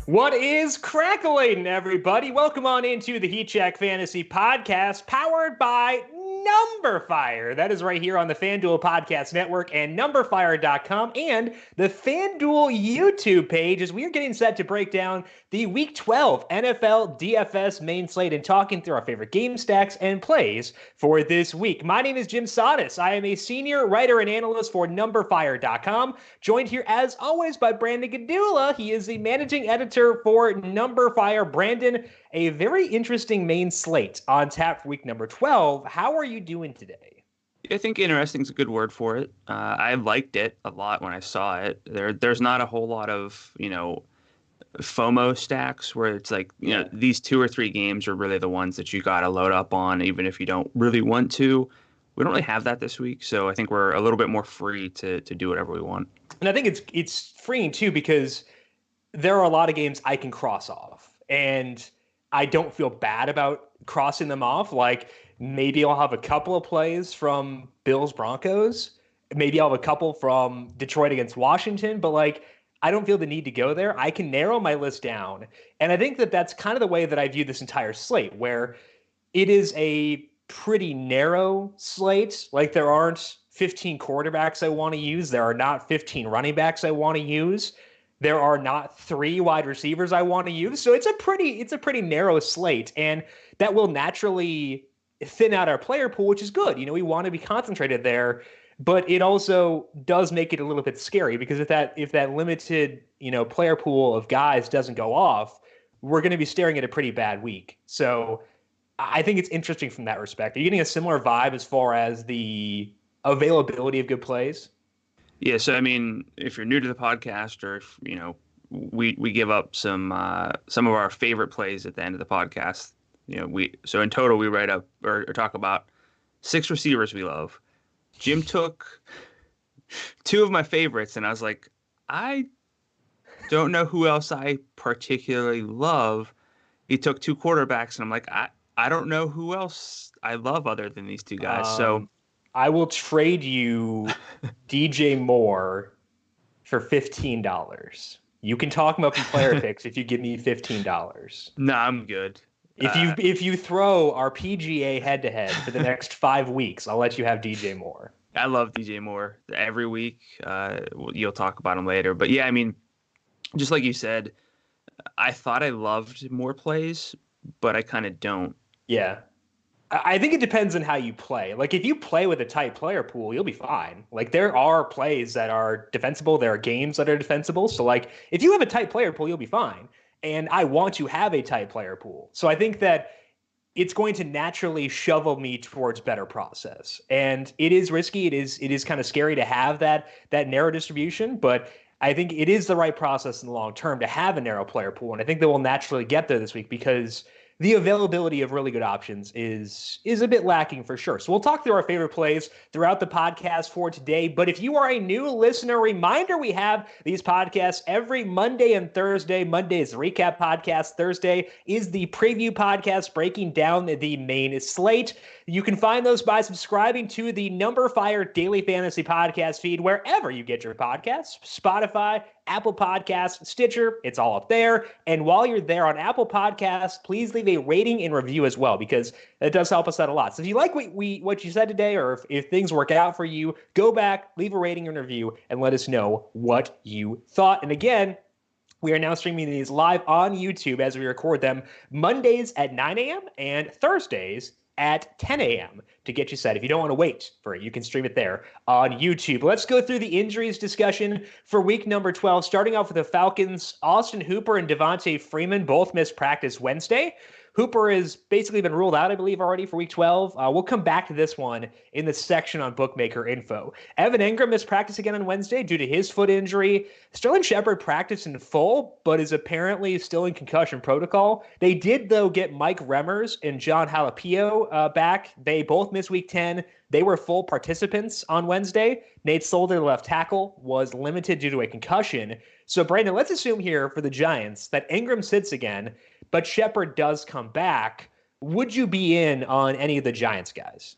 What is crackling, everybody? Welcome on into the Heat Check Fantasy Podcast, powered by Numberfire. That is right here on the FanDuel Podcast Network and Numberfire.com and the FanDuel YouTube page as we are getting set to break down the Week 12 NFL DFS main slate and talking through our favorite game stacks and plays for this week. My name is Jim Sotis. I am a senior writer and analyst for Numberfire.com, joined here as always by Brandon Gadula. He is the managing editor for Numberfire. Brandon, a very interesting main slate on tap for week number 12. How are you doing today? I think interesting is a good word for it. I liked it a lot when I saw it. There's not a whole lot of, FOMO stacks where it's like, these 2 or 3 games are really the ones that you got to load up on, even if you don't really want to. We don't really have that this week, so I think we're a little bit more free to do whatever we want. And I think it's freeing, too, because there are a lot of games I can cross off, and I don't feel bad about crossing them off. Like, maybe I'll have a couple of plays from Bills-Broncos. Maybe I'll have a couple from Detroit against Washington, but, I don't feel the need to go there. I can narrow my list down. And I think that that's kind of the way that I view this entire slate, where it is a pretty narrow slate. Like, there aren't 15 quarterbacks I want to use. There are not 15 running backs I want to use. There are not 3 wide receivers I want to use. So it's a pretty narrow slate. And that will naturally thin out our player pool, which is good. We want to be concentrated there. But it also does make it a little bit scary because if that limited, player pool of guys doesn't go off, we're going to be staring at a pretty bad week. So I think it's interesting from that respect. Are you getting a similar vibe as far as the availability of good plays? Yeah. So, if you're new to the podcast or if, we give up some of our favorite plays at the end of the podcast, so in total, we write up or talk about 6 receivers we love. Jim took 2 of my favorites, and I was like, I don't know who else I particularly love. He took 2 quarterbacks, and I'm like, I don't know who else I love other than these 2 guys. So I will trade you DJ Moore for $15. You can talk him up in player picks if you give me $15. No, I'm good. If you throw our PGA head-to-head for the next 5 weeks, I'll let you have DJ Moore. I love DJ Moore every week. You'll talk about him later. But yeah, just like you said, I thought I loved more plays, but I kind of don't. Yeah. I think it depends on how you play. Like, if you play with a tight player pool, you'll be fine. Like, there are plays that are defensible. There are games that are defensible. So, if you have a tight player pool, you'll be fine. And I want to have a tight player pool. So I think that it's going to naturally shovel me towards better process. And it is risky. It is kind of scary to have that narrow distribution, but I think it is the right process in the long term to have a narrow player pool. And I think that we'll naturally get there this week because the availability of really good options is a bit lacking for sure. So we'll talk through our favorite plays throughout the podcast for today. But if you are a new listener, reminder, we have these podcasts every Monday and Thursday. Monday is the recap podcast. Thursday is the preview podcast breaking down the main slate. You can find those by subscribing to the Numberfire Daily Fantasy Podcast feed wherever you get your podcasts, Spotify, Apple Podcasts, Stitcher, it's all up there. And while you're there on Apple Podcasts, please leave a rating and review as well, because it does help us out a lot. So if you like what you said today, or if things work out for you, go back, leave a rating and review, and let us know what you thought. And again, we are now streaming these live on YouTube as we record them Mondays at 9 a.m. and Thursdays at 10 a.m. to get you set. If you don't want to wait for it, you can stream it there on YouTube. Let's go through the injuries discussion for week number 12, starting off with the Falcons. Austin Hooper and Devontae Freeman both missed practice Wednesday. Hooper has basically been ruled out, I believe, already for week 12. We'll come back to this one in the section on bookmaker info. Evan Engram missed practice again on Wednesday due to his foot injury. Sterling Shepard practiced in full, but is apparently still in concussion protocol. They did, though, get Mike Remmers and John Halapio back. They both missed week 10. They were full participants on Wednesday. Nate Solder, the left tackle, was limited due to a concussion. So, Brandon, let's assume here for the Giants that Engram sits again, but Shepard does come back. Would you be in on any of the Giants guys?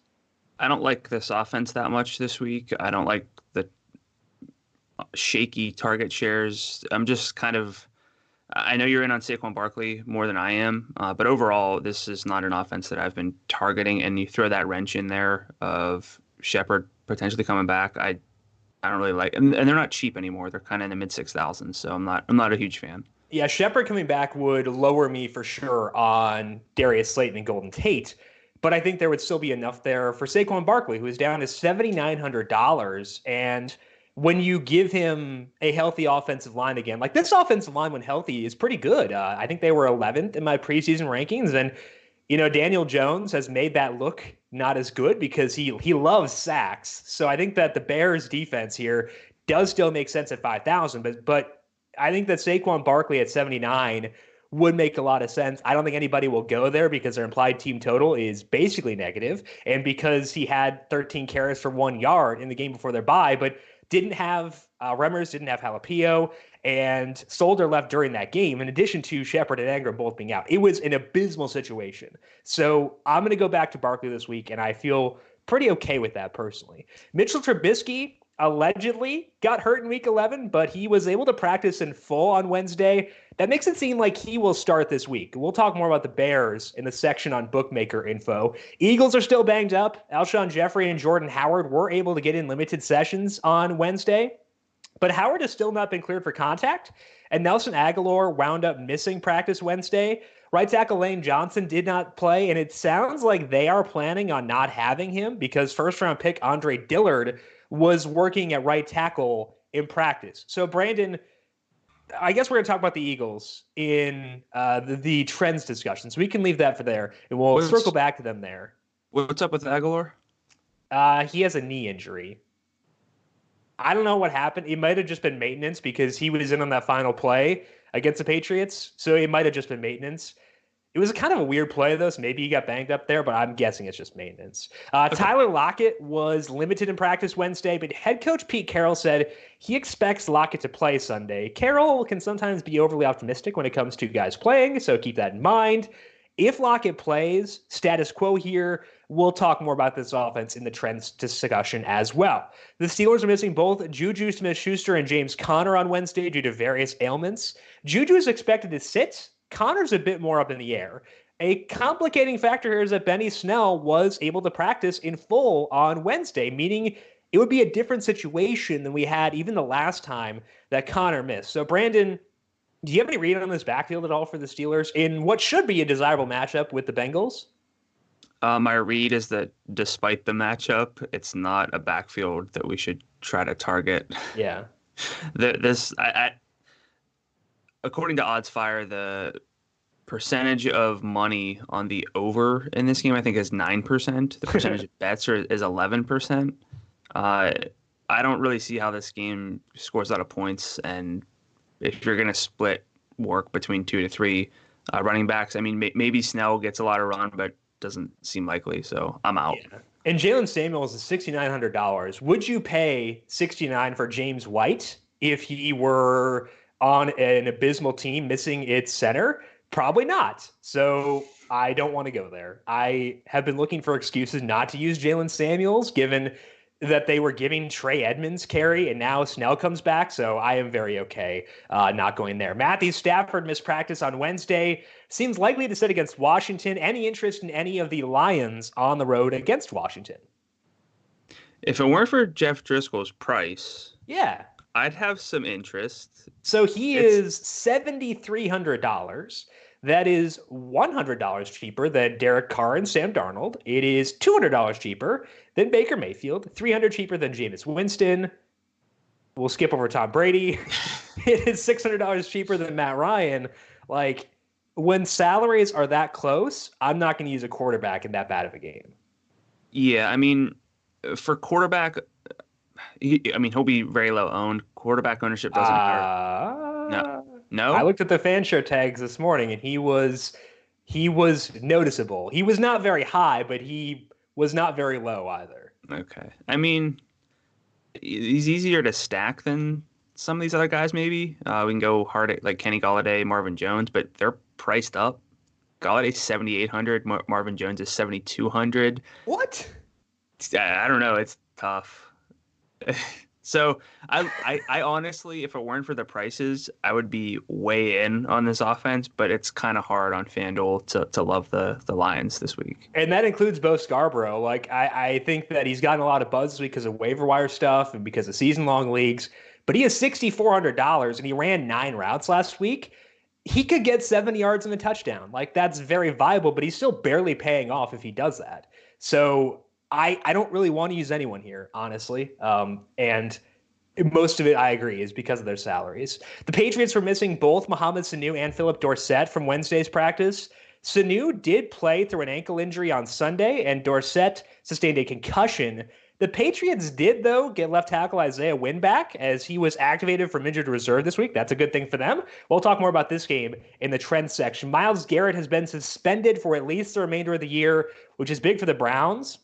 I don't like this offense that much this week. I don't like the shaky target shares. I'm just kind of I know you're in on Saquon Barkley more than I am, but overall, this is not an offense that I've been targeting. And you throw that wrench in there of Shepard potentially coming back. I don't really like, and they're not cheap anymore. They're kind of in the mid 6,000s, so I'm not a huge fan. Yeah, Shepard coming back would lower me for sure on Darius Slayton and Golden Tate, but I think there would still be enough there for Saquon Barkley, who is down to $7,900. And when you give him a healthy offensive line again, like this offensive line when healthy is pretty good. I think they were 11th in my preseason rankings, and Daniel Jones has made that look not as good because he loves sacks. So I think that the Bears defense here does still make sense at 5,000, but I think that Saquon Barkley at 79 would make a lot of sense. I don't think anybody will go there because their implied team total is basically negative, and because he had 13 carries for 1 yard in the game before their bye, but didn't have Remmers, didn't have Jalapeno, and Solder left during that game, in addition to Shepard and Engram both being out. It was an abysmal situation. So I'm going to go back to Barkley this week, and I feel pretty okay with that personally. Mitchell Trubisky allegedly got hurt in week 11, but he was able to practice in full on Wednesday. That makes it seem like he will start this week. We'll talk more about the Bears in the section on bookmaker info. Eagles are still banged up. Alshon Jeffrey and Jordan Howard were able to get in limited sessions on Wednesday, but Howard has still not been cleared for contact, and Nelson Aguilar wound up missing practice Wednesday. Right tackle Lane Johnson did not play, and it sounds like they are planning on not having him because first-round pick Andre Dillard was working at right tackle in practice. So, Brandon, I guess we're going to talk about the Eagles in the trends discussion. So we can leave that for there, and we'll circle back to them there. What's up with Aguilar? He has a knee injury. I don't know what happened. It might have just been maintenance because he was in on that final play against the Patriots. So it might have just been maintenance. It was kind of a weird play, though, so maybe he got banged up there, but I'm guessing it's just maintenance. Okay. Tyler Lockett was limited in practice Wednesday, but head coach Pete Carroll said he expects Lockett to play Sunday. Carroll can sometimes be overly optimistic when it comes to guys playing, so keep that in mind. If Lockett plays, status quo here, we'll talk more about this offense in the trends discussion as well. The Steelers are missing both Juju Smith-Schuster and James Conner on Wednesday due to various ailments. Juju is expected to sit. Connor's a bit more up in the air. A complicating factor here is that Benny Snell was able to practice in full on Wednesday, meaning it would be a different situation than we had even the last time that Connor missed. So, Brandon, do you have any read on this backfield at all for the Steelers in what should be a desirable matchup with the Bengals? My read is that despite the matchup, it's not a backfield that we should try to target. Yeah. According to OddsFire, the percentage of money on the over in this game, I think, is 9%. The percentage of bets is 11%. I don't really see how this game scores a lot of points. And if you're going to split work between 2 to 3 running backs, I mean, maybe Snell gets a lot of run, but doesn't seem likely. So I'm out. Yeah. And Jalen Samuels is $6,900. Would you pay $69 for James White if he were on an abysmal team missing its center? Probably not. So I don't want to go there. I have been looking for excuses not to use Jalen Samuels, given that they were giving Trey Edmonds carry and now Snell comes back. So I am very okay not going there. Matthew Stafford missed practice on Wednesday. Seems likely to sit against Washington. Any interest in any of the Lions on the road against Washington? If it weren't for Jeff Driscoll's price, yeah, I'd have some interest. So he is $7,300. That is $100 cheaper than Derek Carr and Sam Darnold. It is $200 cheaper than Baker Mayfield, $300 cheaper than Jameis Winston. We'll skip over Tom Brady. It is $600 cheaper than Matt Ryan. Like, when salaries are that close, I'm not going to use a quarterback in that bad of a game. Yeah, I mean, for quarterback, he'll be very low owned. Quarterback ownership doesn't matter. No. I looked at the fan show tags this morning, and he was noticeable. He was not very high, but he was not very low either. Okay. I mean, he's easier to stack than some of these other guys, maybe. We can go hard at like Kenny Golladay, Marvin Jones, but they're priced up. Galladay's $7,800. Marvin Jones is $7,200. What? I don't know. It's tough. So I honestly, if it weren't for the prices, I would be way in on this offense, but it's kind of hard on FanDuel to love the Lions this week. And that includes Bo Scarborough. Like, I think that he's gotten a lot of buzz this week because of waiver wire stuff and because of season-long leagues. But he has $6,400, and he ran 9 routes last week. He could get 70 yards and a touchdown. Like, that's very viable, but he's still barely paying off if he does that. So I don't really want to use anyone here, honestly. And most of it, I agree, is because of their salaries. The Patriots were missing both Mohamed Sanu and Philip Dorsett from Wednesday's practice. Sanu did play through an ankle injury on Sunday, and Dorsett sustained a concussion. The Patriots did, though, get left tackle Isaiah Wynn back as he was activated from injured reserve this week. That's a good thing for them. We'll talk more about this game in the trend section. Myles Garrett has been suspended for at least the remainder of the year, which is big for the Browns.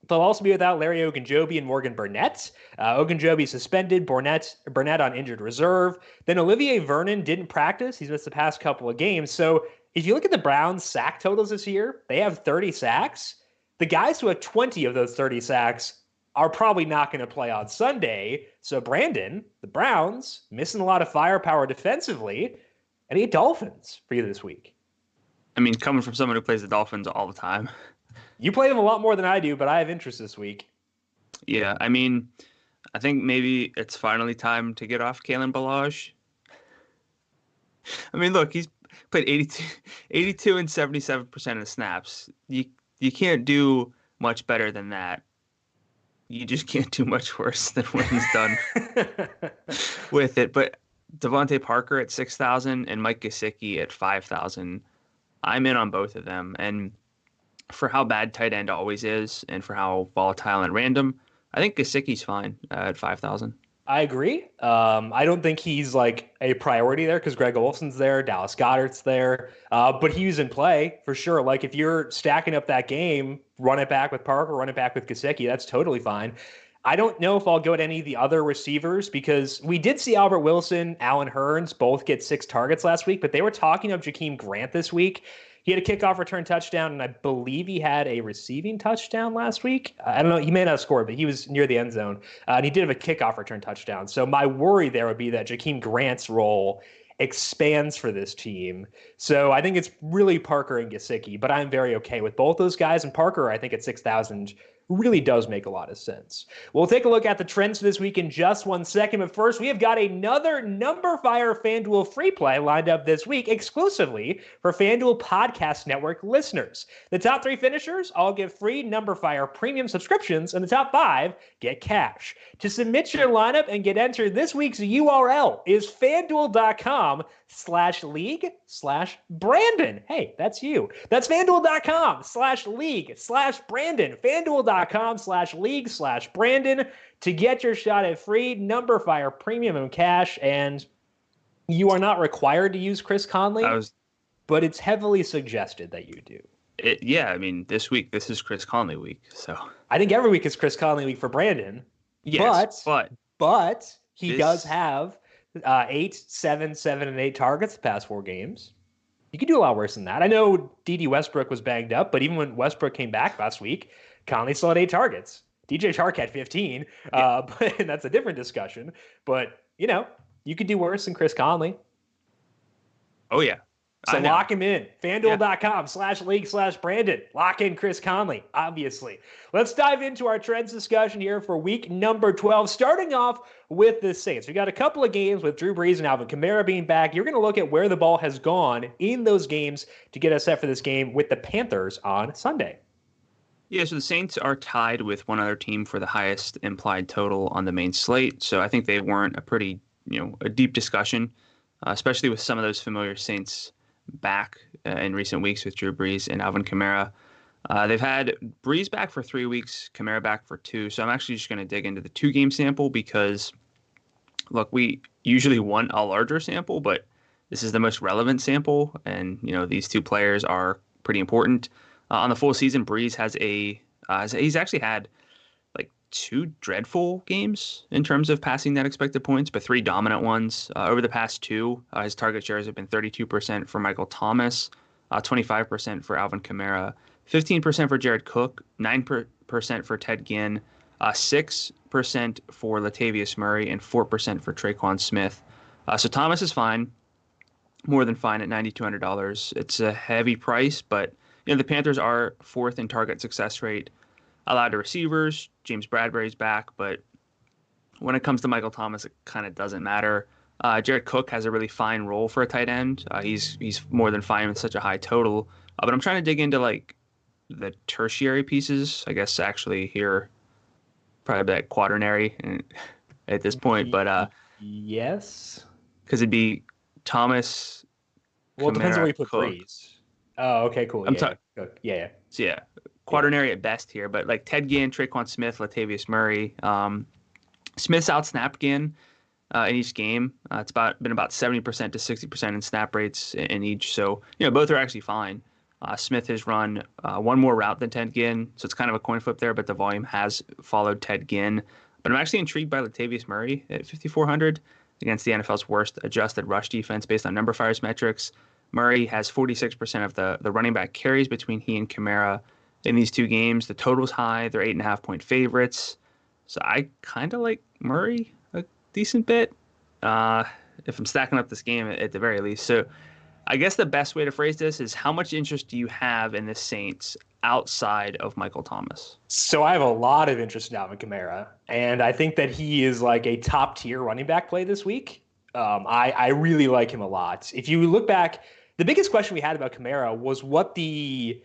They'll also be without Larry Ogunjobi and Morgan Burnett. Ogunjobi suspended, Burnett on injured reserve. Then Olivier Vernon didn't practice. He's missed the past couple of games. So if you look at the Browns' sack totals this year, they have 30 sacks. The guys who have 20 of those 30 sacks are probably not going to play on Sunday. So Brandon, the Browns, missing a lot of firepower defensively. Any Dolphins for you this week? I mean, coming from someone who plays the Dolphins all the time. You play them a lot more than I do, but I have interest this week. Yeah, I mean, I think maybe it's finally time to get off Kalen Ballage. I mean, look, he's played 82 and 77% of the snaps. You can't do much better than that. You just can't do much worse than what he's done with it. But Devontae Parker at 6,000 and Mike Gesicki at 5,000. I'm in on both of them. And for how bad tight end always is and for how volatile and random, I think Gesicki's fine at 5,000. I agree. I don't think he's like a priority there because Greg Olson's there, Dallas Goedert's there, but he's in play for sure. Like if you're stacking up that game, run it back with Parker, run it back with Gesicki, that's totally fine. I don't know if I'll go at any of the other receivers because we did see Albert Wilson, Allen Hurns both get 6 targets last week, but they were talking of Jakeem Grant this week. He had a kickoff return touchdown, and I believe he had a receiving touchdown last week. I don't know. He may not have scored, but he was near the end zone. And he did have a kickoff return touchdown. So my worry there would be that Jakeem Grant's role expands for this team. So I think it's really Parker and Gesicki, but I'm very okay with both those guys. And Parker, I think at 6,000 really does make a lot of sense. We'll take a look at the trends this week in just one second. But first, we have got another Number Fire FanDuel free play lined up this week exclusively for FanDuel Podcast Network listeners. The top 3 finishers all get free Number Fire premium subscriptions, and the top 5 get cash. To submit your lineup and get entered, this week's URL is FanDuel.com/league/Brandon. Hey, that's you. That's FanDuel.com/league/Brandon. FanDuel.com/league/Brandon to get your shot at free Number Fire premium and cash. And you are not required to use Chris Conley, but it's heavily suggested that you do. Yeah, I mean, this is Chris Conley week. So I think every week is Chris Conley week for Brandon. Yes, but he does have 8, 7, 7, and 8 targets the past 4 games. You could do a lot worse than that. I know D.D. Westbrook was banged up, but even when Westbrook came back last week, Conley still had 8 targets. DJ Chark had 15, but that's a different discussion. But, you could do worse than Chris Conley. Oh, yeah. So lock him in. FanDuel.com/league/Brandon. Lock in Chris Conley, obviously. Let's dive into our trends discussion here for week number 12, starting off with the Saints. We got a couple of games with Drew Brees and Alvin Chimera being back. You're going to look at where the ball has gone in those games to get us set for this game with the Panthers on Sunday. Yeah, so the Saints are tied with one other team for the highest implied total on the main slate. So I think they warrant a pretty, a deep discussion, especially with some of those familiar Saints back in recent weeks with Drew Brees and Alvin Chimera. They've had Brees back for 3 weeks, Chimera back for 2. So I'm actually just going to dig into the 2-game sample because, look, we usually want a larger sample, but this is the most relevant sample. And, these 2 players are pretty important. On the full season, Brees he's actually had like 2 dreadful games in terms of passing net expected points, but 3 dominant ones. Over the past 2, his target shares have been 32% for Michael Thomas, 25% for Alvin Chimera, 15% for Jared Cook, 9% for Ted Ginn, 6% for Latavius Murray, and 4% for Traquan Smith. So Thomas is fine, more than fine at $9,200. It's a heavy price, but the Panthers are fourth in target success rate allowed to receivers. James Bradbury's back, but when it comes to Michael Thomas, it kind of doesn't matter. Jared Cook has a really fine role for a tight end. He's more than fine with such a high total. But I'm trying to dig into like the tertiary pieces, I guess actually here, probably that quaternary at this point. But yes, because it'd be Thomas. Well, it depends on where you put Cook. Breeze. Oh, okay, cool. I'm sorry. Yeah. So yeah, quaternary at best here, but like Ted Ginn, Traquan Smith, Latavius Murray. Smith's outsnapped Ginn in each game. It's been about 70% to 60% in snap rates in each. So both are actually fine. Smith has run one more route than Ted Ginn, so it's kind of a coin flip there, but the volume has followed Ted Ginn. But I'm actually intrigued by Latavius Murray at 5,400 against the NFL's worst adjusted rush defense based on number fires metrics. Murray has 46% of the running back carries between he and Chimera in these two games. The total's high. They're 8.5-point favorites. So I kind of like Murray a decent bit if I'm stacking up this game at the very least. So I guess the best way to phrase this is, how much interest do you have in the Saints outside of Michael Thomas? So I have a lot of interest in Alvin Chimera, and I think that he is like a top tier running back play this week. I really like him a lot. If you look back, the biggest question we had about Chimera was what the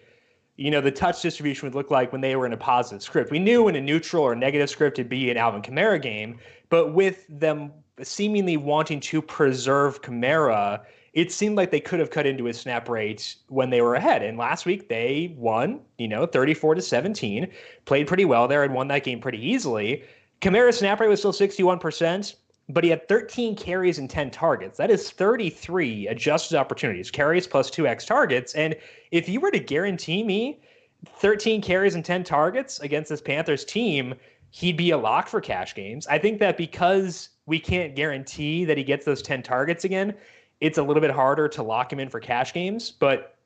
touch distribution would look like when they were in a positive script. We knew in a neutral or negative script it'd be an Alvin Chimera game, but with them seemingly wanting to preserve Chimera, it seemed like they could have cut into his snap rates when they were ahead. And last week they won, 34-17, played pretty well there and won that game pretty easily. Chimera's snap rate was still 61%, but he had 13 carries and 10 targets. That is 33 adjusted opportunities, carries plus 2x targets. And if you were to guarantee me 13 carries and 10 targets against this Panthers team, he'd be a lock for cash games. I think that because we can't guarantee that he gets those 10 targets again, it's a little bit harder to lock him in for cash games. But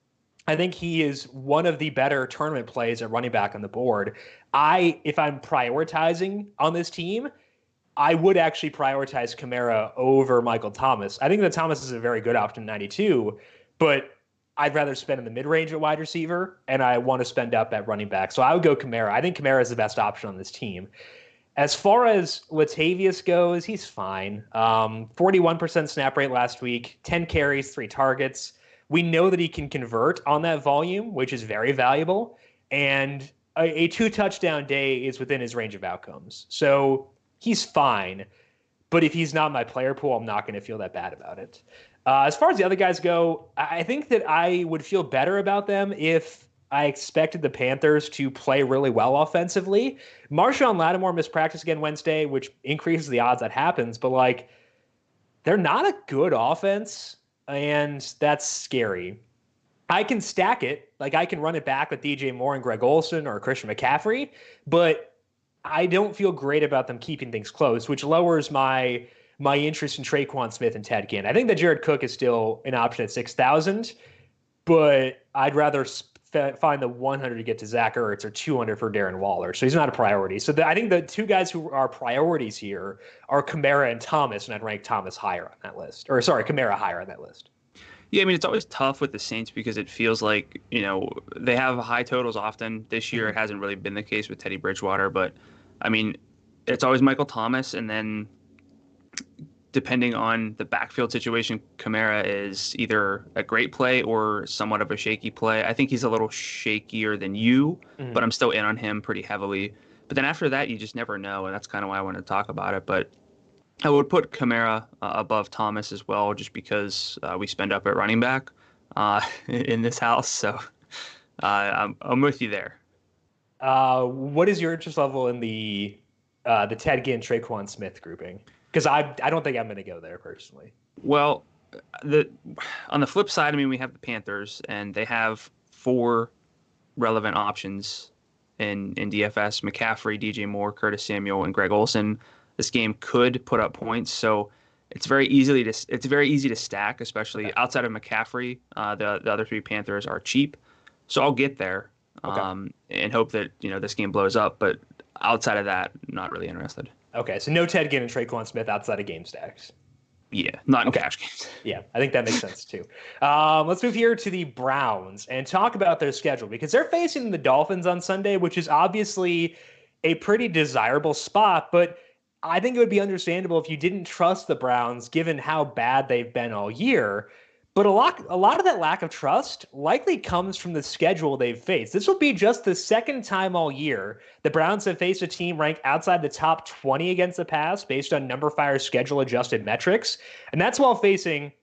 I think he is one of the better tournament plays at running back on the board. If I'm prioritizing on this team, I would actually prioritize Chimera over Michael Thomas. I think that Thomas is a very good option, 92, but I'd rather spend in the mid-range at wide receiver, and I want to spend up at running back. So I would go Chimera. I think Chimera is the best option on this team. As far as Latavius goes, he's fine. 41% snap rate last week, 10 carries, 3 targets. We know that he can convert on that volume, which is very valuable, and a 2-touchdown day is within his range of outcomes. So he's fine, but if he's not my player pool, I'm not going to feel that bad about it. As far as the other guys go, I think that I would feel better about them if I expected the Panthers to play really well offensively. Marshawn Lattimore missed practice again Wednesday, which increases the odds that happens, but they're not a good offense, and that's scary. I can stack it. I can run it back with DJ Moore and Greg Olsen or Christian McCaffrey, but I don't feel great about them keeping things close, which lowers my interest in Traquan Smith and Ted Ginn. I think that Jared Cook is still an option at 6,000, but I'd rather find the 100 to get to Zach Ertz or 200 for Darren Waller. So he's not a priority. So I think the two guys who are priorities here are Chimera and Thomas, and I'd rank Thomas higher on that list. Or sorry, Chimera higher on that list. Yeah, I mean, it's always tough with the Saints because it feels like, they have high totals often. This year, it hasn't really been the case with Teddy Bridgewater. But, I mean, it's always Michael Thomas. And then depending on the backfield situation, Chimera is either a great play or somewhat of a shaky play. I think he's a little shakier than you, but I'm still in on him pretty heavily. But then after that, you just never know. And that's kind of why I wanted to talk about it. But I would put Chimera above Thomas as well, just because we spend up at running back in this house. So I'm with you there. What is your interest level in the Ted Ginn, Traquan Smith grouping? Because I don't think I'm going to go there personally. Well, on the flip side, I mean, we have the Panthers, and they have 4 relevant options in DFS: McCaffrey, DJ Moore, Curtis Samuel, and Greg Olsen. This game could put up points, so it's very easy to stack, especially outside of McCaffrey. The other 3 Panthers are cheap, so I'll get there and hope that this game blows up. But outside of that, not really interested. Okay, so no Ted Ginn and Traquan Smith outside of game stacks. Yeah, not in cash games. Yeah, I think that makes sense too. Let's move here to the Browns and talk about their schedule because they're facing the Dolphins on Sunday, which is obviously a pretty desirable spot, but I think it would be understandable if you didn't trust the Browns given how bad they've been all year. But a lot of that lack of trust likely comes from the schedule they've faced. This will be just the second time all year the Browns have faced a team ranked outside the top 20 against the pass based on number fire schedule adjusted metrics. And that's while facing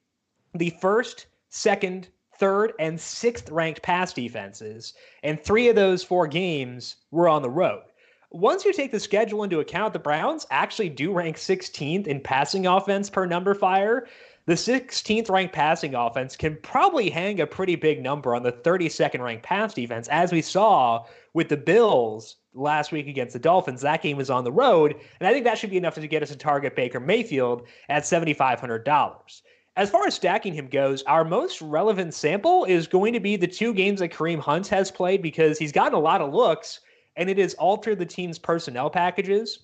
the first, second, third, and sixth ranked pass defenses. And 3 of those 4 games were on the road. Once you take the schedule into account, the Browns actually do rank 16th in passing offense per number fire. The 16th ranked passing offense can probably hang a pretty big number on the 32nd ranked pass defense, as we saw with the Bills last week against the Dolphins. That game was on the road, and I think that should be enough to get us to target Baker Mayfield at $7,500. As far as stacking him goes, our most relevant sample is going to be the 2 games that Kareem Hunt has played because he's gotten a lot of looks, and it has altered the team's personnel packages.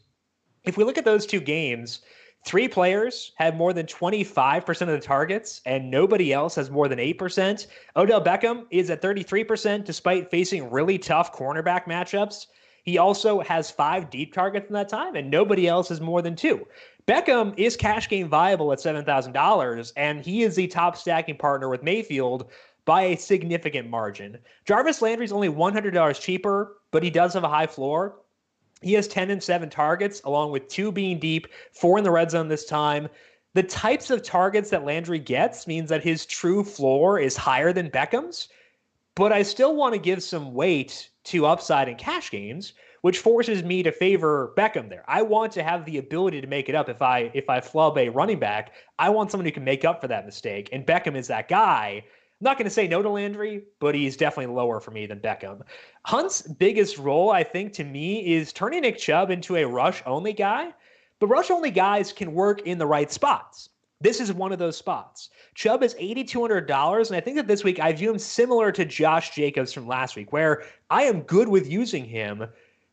If we look at those 2 games, 3 players have more than 25% of the targets, and nobody else has more than 8%. Odell Beckham is at 33% despite facing really tough cornerback matchups. He also has 5 deep targets in that time, and nobody else has more than 2. Beckham is cash game viable at $7,000, and he is the top stacking partner with Mayfield by a significant margin. Jarvis Landry is only $100 cheaper, but he does have a high floor. He has 10 and 7 targets, along with 2 being deep, 4 in the red zone this time. The types of targets that Landry gets means that his true floor is higher than Beckham's, but I still want to give some weight to upside in cash games, which forces me to favor Beckham there. I want to have the ability to make it up if I flub a running back. I want someone who can make up for that mistake, and Beckham is that guy. I'm not going to say no to Landry, but he's definitely lower for me than Beckham. Hunt's biggest role, I think, to me, is turning Nick Chubb into a rush-only guy. But rush-only guys can work in the right spots. This is one of those spots. Chubb is $8,200, and I think that this week I view him similar to Josh Jacobs from last week, where I am good with using him,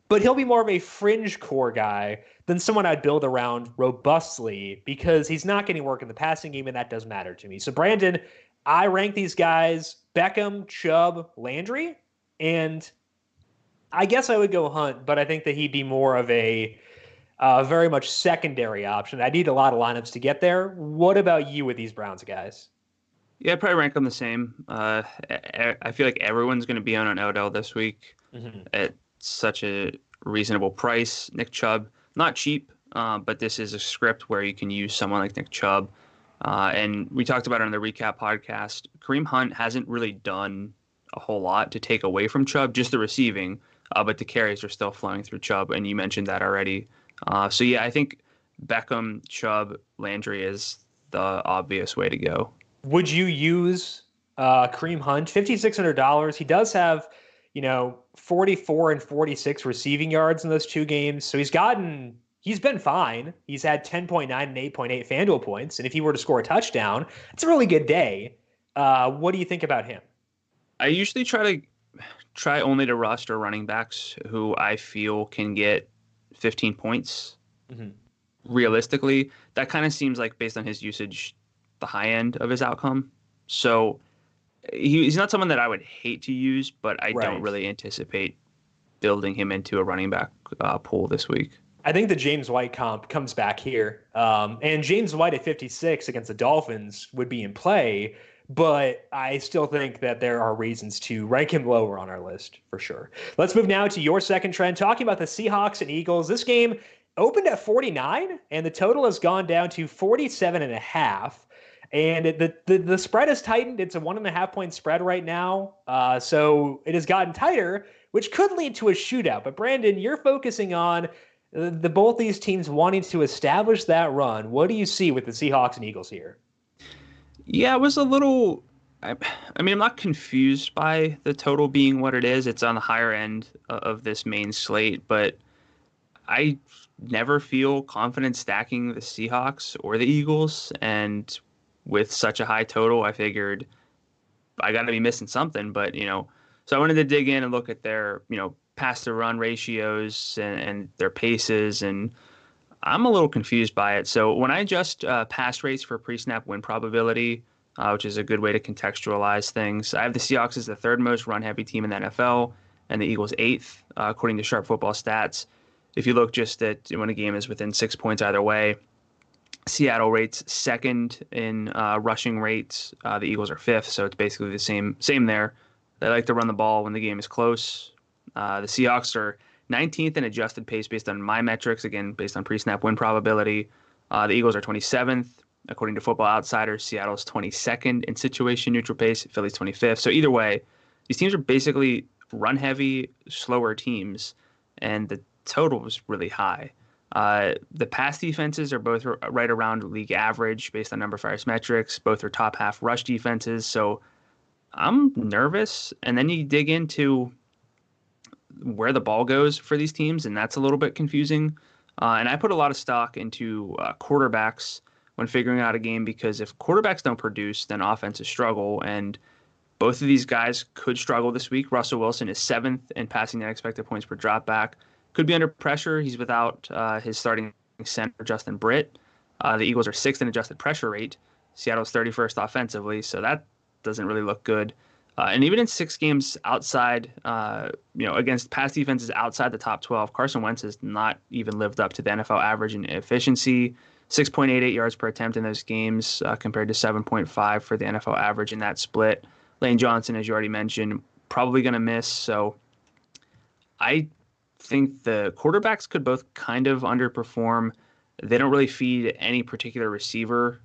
but he'll be more of a fringe core guy than someone I'd build around robustly because he's not getting work in the passing game, and that does matter to me. So, Brandon, I rank these guys Beckham, Chubb, Landry, and I guess I would go Hunt, but I think that he'd be more of a very much secondary option. I need a lot of lineups to get there. What about you with these Browns guys? Yeah, I'd probably rank them the same. I feel like everyone's going to be on an Odell this week at such a reasonable price. Nick Chubb, not cheap, but this is a script where you can use someone like Nick Chubb. And we talked about it on the recap podcast. Kareem Hunt hasn't really done a whole lot to take away from Chubb, just the receiving, but the carries are still flowing through Chubb, and you mentioned that already. So, yeah, I think Beckham, Chubb, Landry is the obvious way to go. Would you use Kareem Hunt? $5,600. He does have, 44 and 46 receiving yards in those 2 games. So he's been fine. He's had 10.9 and 8.8 FanDuel points. And if he were to score a touchdown, it's a really good day. What do you think about him? I usually try only to roster running backs who I feel can get 15 points. Realistically, that kind of seems like, based on his usage, the high end of his outcome. So he's not someone that I would hate to use, but I don't really anticipate building him into a running back pool this week. I think the James White comp comes back here. And James White at 56 against the Dolphins would be in play, but I still think that there are reasons to rank him lower on our list for sure. Let's move now to your second trend, talking about the Seahawks and Eagles. This game opened at 49, and the total has gone down to 47.5. And the spread has tightened. It's a 1.5 point spread right now. So it has gotten tighter, which could lead to a shootout. But Brandon, you're focusing on both these teams wanting to establish that run. What do you see with the Seahawks and Eagles here? Yeah, it was a little. I mean, I'm not confused by the total being what it is. It's on the higher end of this main slate, but I never feel confident stacking the Seahawks or the Eagles. And with such a high total, I figured I got to be missing something. But, so I wanted to dig in and look at their, pass to run ratios and their paces, and I'm a little confused by it. So when I adjust pass rates for pre-snap win probability, which is a good way to contextualize things, I have the Seahawks as the third most run-heavy team in the NFL, and the Eagles eighth, according to Sharp Football Stats. If you look just at when a game is within 6 points either way, Seattle rates second in rushing rates. The Eagles are fifth, so it's basically the same there. They like to run the ball when the game is close. The Seahawks are 19th in adjusted pace based on my metrics, again, based on pre-snap win probability. The Eagles are 27th. According to Football Outsiders, Seattle's 22nd in situation neutral pace, Philly's 25th. So either way, these teams are basically run-heavy, slower teams, and the total is really high. The pass defenses are both right around league average based on number fires metrics. Both are top half rush defenses, so I'm nervous. And then you dig into where the ball goes for these teams, and that's a little bit confusing. And I put a lot of stock into quarterbacks when figuring out a game, because if quarterbacks don't produce, then offenses struggle. And both of these guys could struggle this week. Russell Wilson is 7th in passing net expected points per dropback. Could be under pressure. He's without his starting center, Justin Britt. The Eagles are 6th in adjusted pressure rate. Seattle's 31st offensively, so that doesn't really look good. And even in 6 games outside, against pass defenses outside the top 12, Carson Wentz has not even lived up to the NFL average in efficiency. 6.88 yards per attempt in those games compared to 7.5 for the NFL average in that split. Lane Johnson, as you already mentioned, probably going to miss. So I think the quarterbacks could both kind of underperform. They don't really feed any particular receiver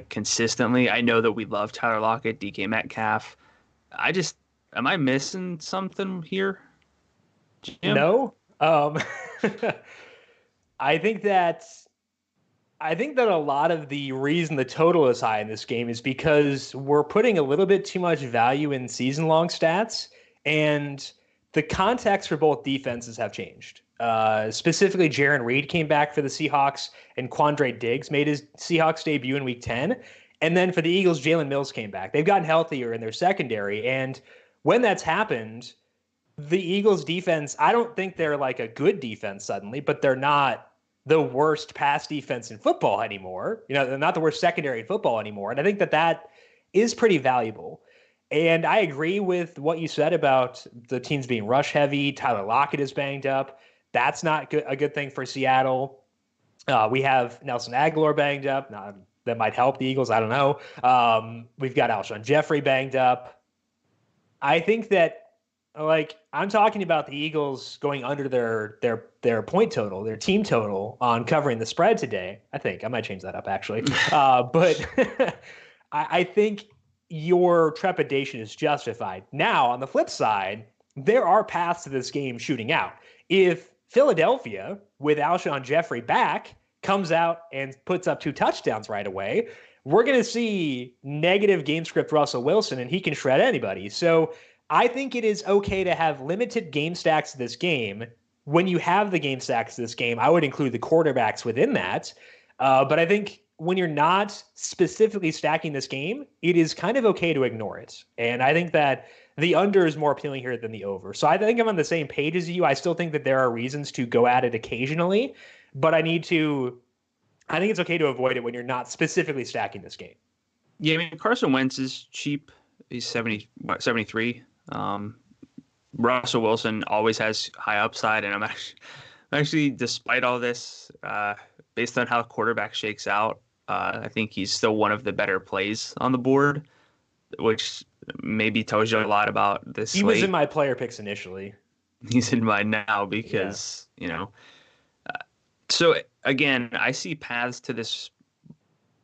consistently. I know that we love Tyler Lockett, DK Metcalf. Am I missing something here, Jim? No. I think that a lot of the reason the total is high in this game is because we're putting a little bit too much value in season-long stats, and the context for both defenses have changed. Specifically, Jarran Reed came back for the Seahawks, and Quandre Diggs made his Seahawks debut in Week 10. And then for the Eagles, Jalen Mills came back. They've gotten healthier in their secondary, and when that's happened, the Eagles defense, I don't think they're like a good defense suddenly, but they're not the worst pass defense in football anymore. They're not the worst secondary in football anymore. And I think that is pretty valuable. And I agree with what you said about the teams being rush heavy. Tyler Lockett is banged up. That's not a good thing for Seattle. We have Nelson Aguilar banged up. Now, that might help the Eagles. I don't know. We've got Alshon Jeffrey banged up. I think that, I'm talking about the Eagles going under their point total, their team total on covering the spread today. I might change that up, actually. But I think your trepidation is justified. Now, on the flip side, there are paths to this game shooting out. If Philadelphia, with Alshon Jeffrey back, comes out and puts up 2 touchdowns right away, we're going to see negative game script Russell Wilson, and he can shred anybody. So I think it is okay to have limited game stacks to this game. When you have the game stacks to this game, I would include the quarterbacks within that. But I think when you're not specifically stacking this game, it is kind of okay to ignore it. And I think that the under is more appealing here than the over. So I think I'm on the same page as you. I still think that there are reasons to go at it occasionally, but I think it's okay to avoid it when you're not specifically stacking this game. Yeah, I mean, Carson Wentz is cheap. He's 73. Russell Wilson always has high upside, and I'm actually, despite all this, based on how quarterback shakes out, I think he's still one of the better plays on the board, which maybe tells you a lot about this. He was in my player picks initially. He's in mine now because, so again, I see paths to this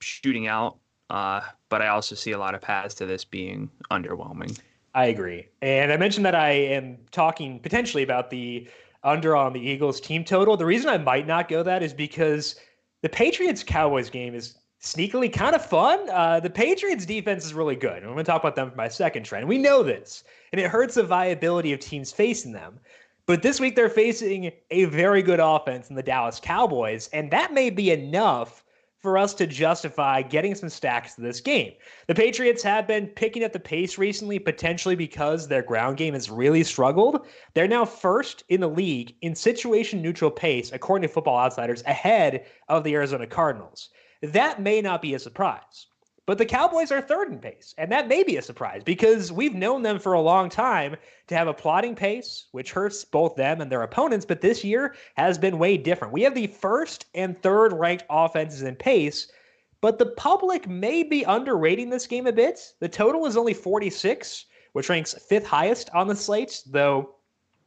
shooting out, but I also see a lot of paths to this being underwhelming. I agree. And I mentioned that I am talking potentially about the under on the Eagles team total. The reason I might not go that is because the Patriots-Cowboys game is sneakily kind of fun. The Patriots defense is really good. And I'm going to talk about them for my second trend. We know this, and it hurts the viability of teams facing them. But this week they're facing a very good offense in the Dallas Cowboys, and that may be enough for us to justify getting some stacks to this game. The Patriots have been picking up the pace recently, potentially because their ground game has really struggled. They're now first in the league in situation neutral pace, according to Football Outsiders, ahead of the Arizona Cardinals. That may not be a surprise. But the Cowboys are third in pace, and that may be a surprise because we've known them for a long time to have a plodding pace, which hurts both them and their opponents, but this year has been way different. We have the first and third ranked offenses in pace, but the public may be underrating this game a bit. The total is only 46, which ranks fifth highest on the slate, though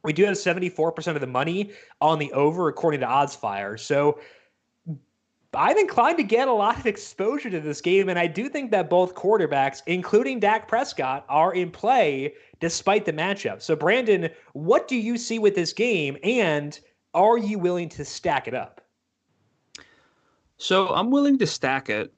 we do have 74% of the money on the over according to OddsFire. So I'm inclined to get a lot of exposure to this game, and I do think that both quarterbacks, including Dak Prescott, are in play despite the matchup. So, Brandon, what do you see with this game, and are you willing to stack it up? So I'm willing to stack it.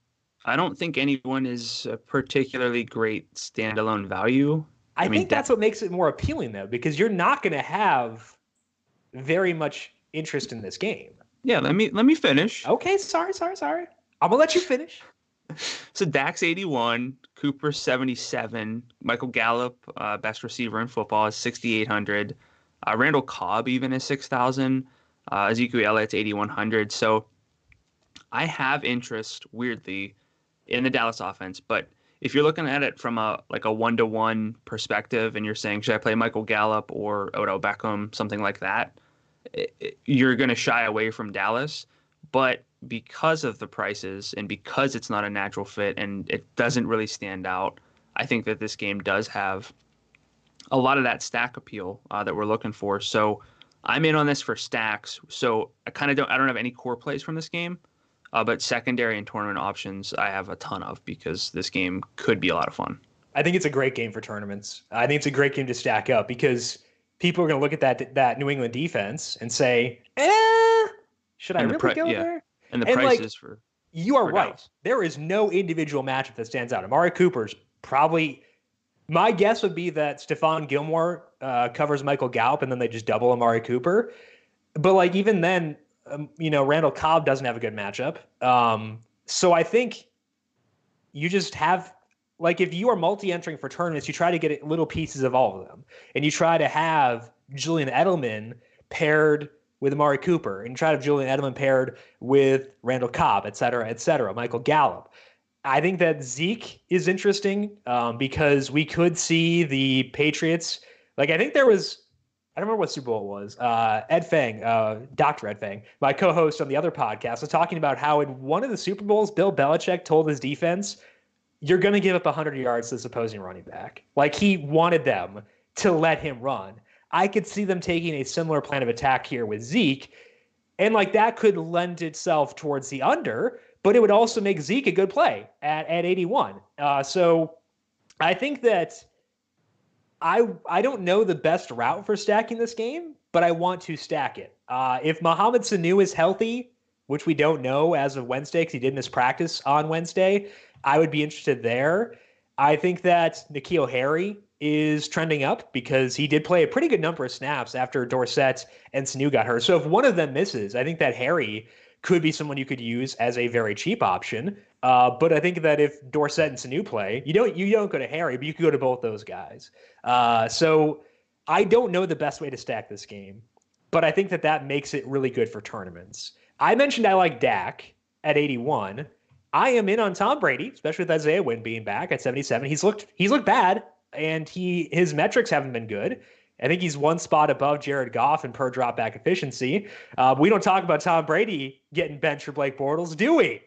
I don't think anyone is a particularly great standalone value. I think that's what makes it more appealing, though, because you're not going to have very much interest in this game. Yeah, let me finish. Okay, sorry. I'm gonna let you finish. So Dak's 81, Cooper's 77, Michael Gallup, best receiver in football, is 6,800. Randall Cobb even is 6,000. Ezekiel Elliott's 8,100. So I have interest, weirdly, in the Dallas offense. But if you're looking at it from a 1-to-1 perspective, and you're saying, should I play Michael Gallup or Odell Beckham, something like that, you're going to shy away from Dallas. But because of the prices and because it's not a natural fit and it doesn't really stand out, I think that this game does have a lot of that stack appeal that we're looking for. So I'm in on this for stacks. So I don't have any core plays from this game, but secondary and tournament options I have a ton of because this game could be a lot of fun. I think it's a great game for tournaments. I think it's a great game to stack up because people are going to look at that New England defense and say, should I really go there? And the prices for you are right. Dallas. There is no individual matchup that stands out. Amari Cooper's probably, my guess would be that Stephon Gilmore covers Michael Gallup and then they just double Amari Cooper. But even then, Randall Cobb doesn't have a good matchup. So I think you just have, if you are multi-entering for tournaments, you try to get little pieces of all of them. And you try to have Julian Edelman paired with Amari Cooper, and try to have Julian Edelman paired with Randall Cobb, et cetera, Michael Gallup. I think that Zeke is interesting because we could see the Patriots. I think there was, I don't remember what Super Bowl it was. Ed Fang, Dr. Ed Fang, my co-host on the other podcast, was talking about how in one of the Super Bowls, Bill Belichick told his defense, you're going to give up 100 yards to this opposing running back. He wanted them to let him run. I could see them taking a similar plan of attack here with Zeke. And that could lend itself towards the under, but it would also make Zeke a good play at 81. So I think that I don't know the best route for stacking this game, but I want to stack it. If Mohamed Sanu is healthy, which we don't know as of Wednesday because he did miss practice on Wednesday, I would be interested there. I think that N'Keal Harry is trending up because he did play a pretty good number of snaps after Dorsett and Sanu got hurt. So if one of them misses, I think that Harry could be someone you could use as a very cheap option. But I think that if Dorsett and Sanu play, you don't go to Harry, but you could go to both those guys. So I don't know the best way to stack this game, but I think that makes it really good for tournaments. I mentioned I like Dak at 81. I am in on Tom Brady, especially with Isaiah Wynn being back at 77. He's looked bad, and his metrics haven't been good. I think he's one spot above Jared Goff in per drop back efficiency. We don't talk about Tom Brady getting benched for Blake Bortles, do we?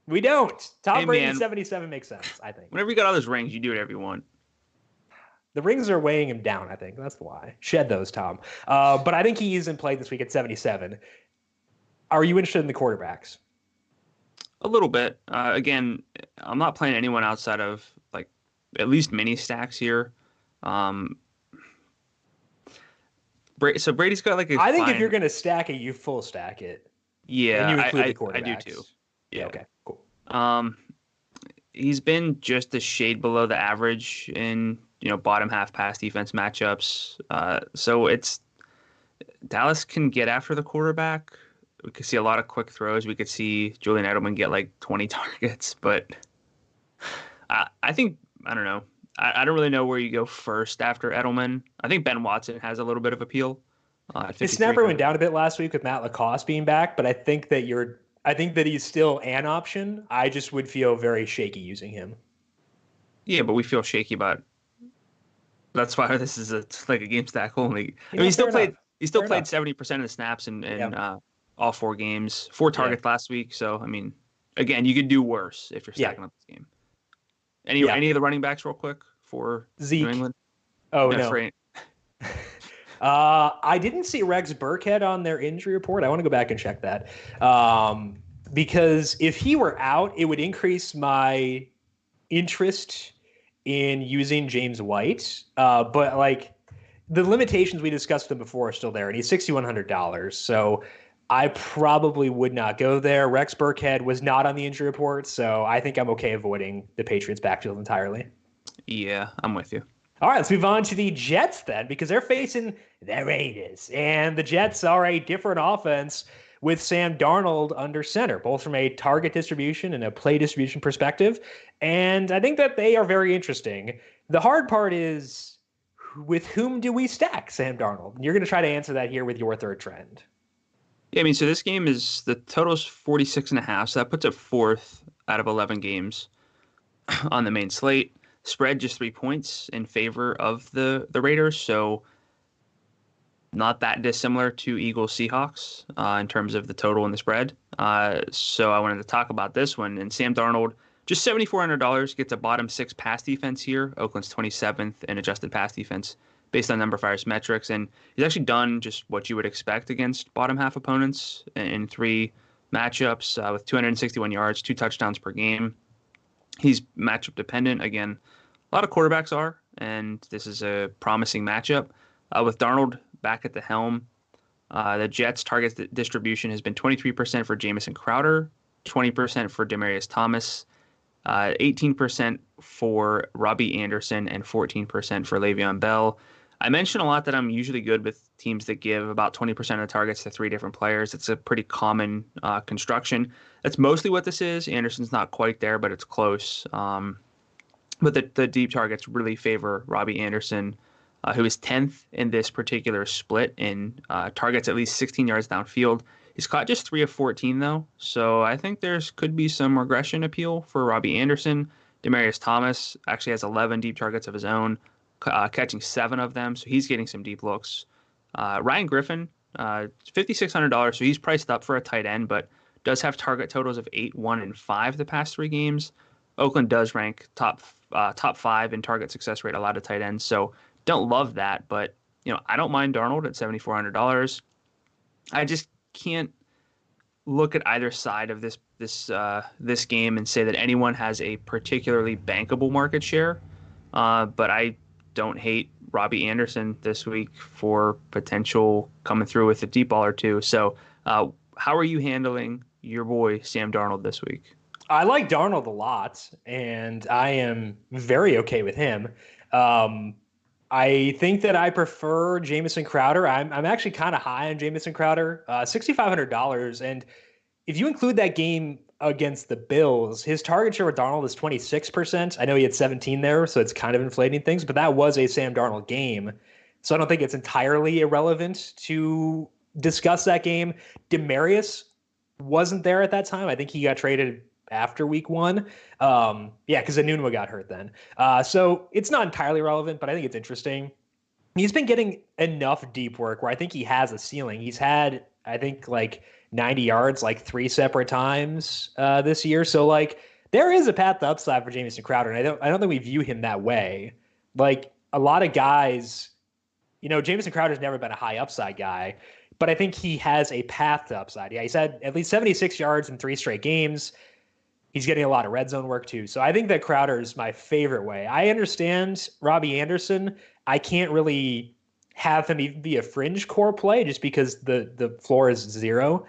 We don't. Tom Brady at 77 makes sense, I think. Whenever you got all those rings, you do whatever you want. The rings are weighing him down, I think. That's why. Shed those, Tom. But I think he is in play this week at 77. Are you interested in the quarterbacks? A little bit. Again, I'm not playing anyone outside of at least mini stacks here. So Brady's got I think if you're going to stack it, you full stack it. Yeah, and you include the quarterbacks. I do too. Yeah. Okay. Cool. He's been just a shade below the average in bottom half pass defense matchups. So it's Dallas can get after the quarterback We could see a lot of quick throws. We could see Julian Edelman get like 20 targets, but I think, I don't know. I don't really know where you go first after Edelman. I think Ben Watson has a little bit of appeal. At His snapper 5,300. went down a bit last week with Matt Lacoste being back, but I think that he's still an option. I just would feel very shaky using him. Yeah, but we feel shaky about. That's why this is like a game stack only. I Yeah, mean, fair enough. he still Fair played enough. 70% of the snaps in Yeah. all 4 games, 4 targets last week. So I mean, again, you could do worse if you're stacking up this game. Any of the running backs real quick for Zeke. New England? Oh no. I didn't see Rex Burkhead on their injury report. I want to go back and check that. Because if he were out, it would increase my interest in using James White. But like the limitations we discussed with him before are still there, and he's $6,100. So I probably would not go there. Rex Burkhead was not on the injury report, so I think I'm okay avoiding the Patriots backfield entirely. Yeah, I'm with you. All right, let's move on to the Jets then, because they're facing the Raiders. And the Jets are a different offense with Sam Darnold under center, both from a target distribution and a play distribution perspective. And I think that they are very interesting. The hard part is, with whom do we stack Sam Darnold? You're going to try to answer that here with your third trend. Yeah, I mean, so this game is the total's 46.5, so that puts it 4th out of 11 games on the main slate. Spread just 3 points in favor of the Raiders, so not that dissimilar to Eagles Seahawks in terms of the total and the spread. So I wanted to talk about this one. And Sam Darnold, just $7,400, gets a bottom 6 pass defense here. Oakland's 27th in adjusted pass defense based on number Fire's metrics. And he's actually done just what you would expect against bottom half opponents in 3 matchups with 261 yards, 2 touchdowns per game. He's matchup dependent. Again, a lot of quarterbacks are, and this is a promising matchup. With Darnold back at the helm, the Jets' target distribution has been 23% for Jamison Crowder, 20% for Demaryius Thomas, 18% for Robbie Anderson, and 14% for Le'Veon Bell. I mention a lot that I'm usually good with teams that give about 20% of the targets to 3 different players. It's a pretty common construction. That's mostly what this is. Anderson's not quite there, but it's close. But the deep targets really favor Robbie Anderson, who is 10th in this particular split in targets at least 16 yards downfield. He's caught just 3 of 14, though. So I think could be some regression appeal for Robbie Anderson. Demaryius Thomas actually has 11 deep targets of his own, catching 7 of them. So he's getting some deep looks. Ryan Griffin, $5,600. So he's priced up for a tight end, but does have target totals of 8, 1, and 5 the past 3 games. Oakland does rank top 5 in target success rate allowed to tight ends. So don't love that, but I don't mind Darnold at $7,400. I just can't look at either side of this game and say that anyone has a particularly bankable market share. But I don't hate Robbie Anderson this week for potential coming through with a deep ball or 2. So how are you handling your boy Sam Darnold this week? I like Darnold a lot, and I am very okay with him. I think that I prefer Jamison Crowder. I'm actually kind of high on Jamison Crowder, $6,500. And if you include that game against the Bills, his target share with Darnold is 26%. I know he had 17 there, so it's kind of inflating things, but that was a Sam Darnold game. So I don't think it's entirely irrelevant to discuss that game. Demaryius wasn't there at that time. I think he got traded after week 1. Because Enunwa got hurt then. So it's not entirely relevant, but I think it's interesting. He's been getting enough deep work where I think he has a ceiling. He's had, I think, like 90 yards like 3 separate times this year. So like there is a path to upside for Jamison Crowder, and I don't think we view him that way. Like a lot of guys, Jamison Crowder's never been a high upside guy, but I think he has a path to upside. Yeah, he's had at least 76 yards in 3 straight games. He's getting a lot of red zone work too. So I think that Crowder is my favorite way. I understand Robbie Anderson. I can't really have him even be a fringe core play just because the floor is 0.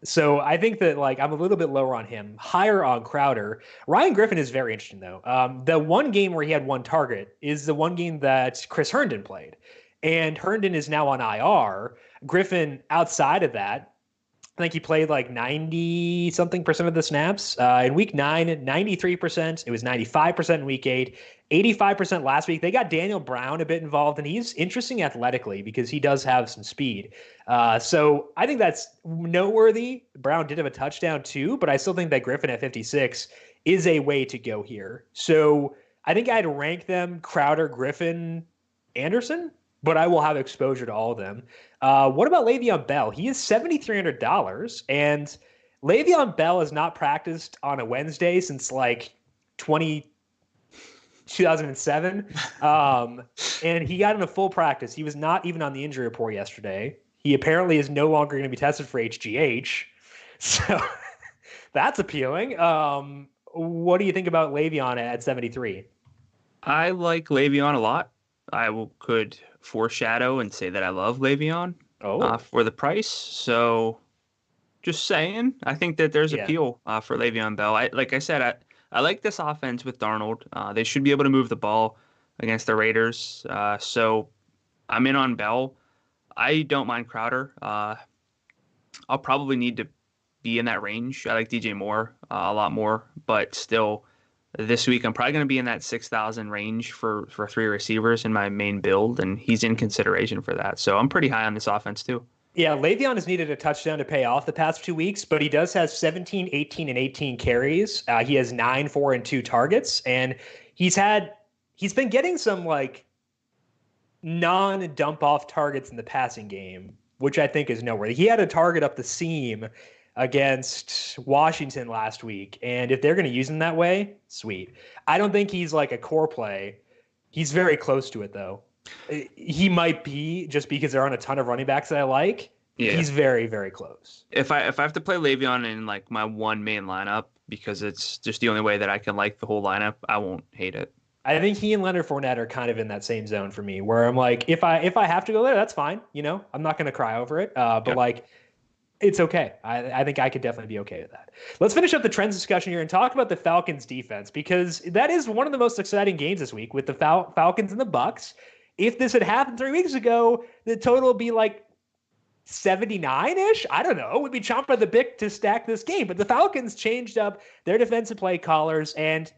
So I think that I'm a little bit lower on him, higher on Crowder. Ryan Griffin is very interesting though. The one game where he had 1 target is the one game that Chris Herndon played. And Herndon is now on IR. Griffin, outside of that, I think he played like 90 something percent of the snaps. In week 9, 93%. It was 95% in week 8, 85% last week. They got Daniel Brown a bit involved, and he's interesting athletically because he does have some speed. So I think that's noteworthy. Brown did have a touchdown too, but I still think that Griffin at 56 is a way to go here. So I think I'd rank them Crowder, Griffin, Anderson, but I will have exposure to all of them. What about Le'Veon Bell? He is $7,300, and Le'Veon Bell has not practiced on a Wednesday since like 2007. And he got in a full practice. He was not even on the injury report yesterday. He apparently is no longer going to be tested for HGH. So that's appealing. What do you think about Le'Veon at 73? I like Le'Veon a lot. Could foreshadow and say that I love Le'Veon for the price. So just saying, I think that there's appeal for Le'Veon Bell. Like I said, I like this offense with Darnold. They should be able to move the ball against the Raiders. So I'm in on Bell. I don't mind Crowder. I'll probably need to be in that range. I like DJ Moore a lot more, but still this week I'm probably going to be in that 6,000 range for 3 receivers in my main build, and he's in consideration for that. So I'm pretty high on this offense too. Yeah, Le'Veon has needed a touchdown to pay off the past 2 weeks, but he does have 17, 18, and 18 carries. He has 9, 4, and 2 targets, and he's been getting some like non-dump off targets in the passing game, which I think is noteworthy. He had a target up the seam against Washington last week, and if they're going to use him that way, sweet. I don't think he's like a core play. He's very close to it, though. He might be, just because there aren't a ton of running backs that I like. Yeah. He's very, very close. If I have to play Le'Veon in like my one main lineup, because it's just the only way that I can like the whole lineup, I won't hate it. I think he and Leonard Fournette are kind of in that same zone for me, where I'm like, if I have to go there, that's fine. I'm not going to cry over it. But like, it's okay. I think I could definitely be okay with that. Let's finish up the trends discussion here and talk about the Falcons defense, because that is one of the most exciting games this week with the Falcons and the Bucs. If this had happened 3 weeks ago, the total would be like 79-ish. I don't know. We'd be chomping at the bit to stack this game. But the Falcons changed up their defensive play callers, and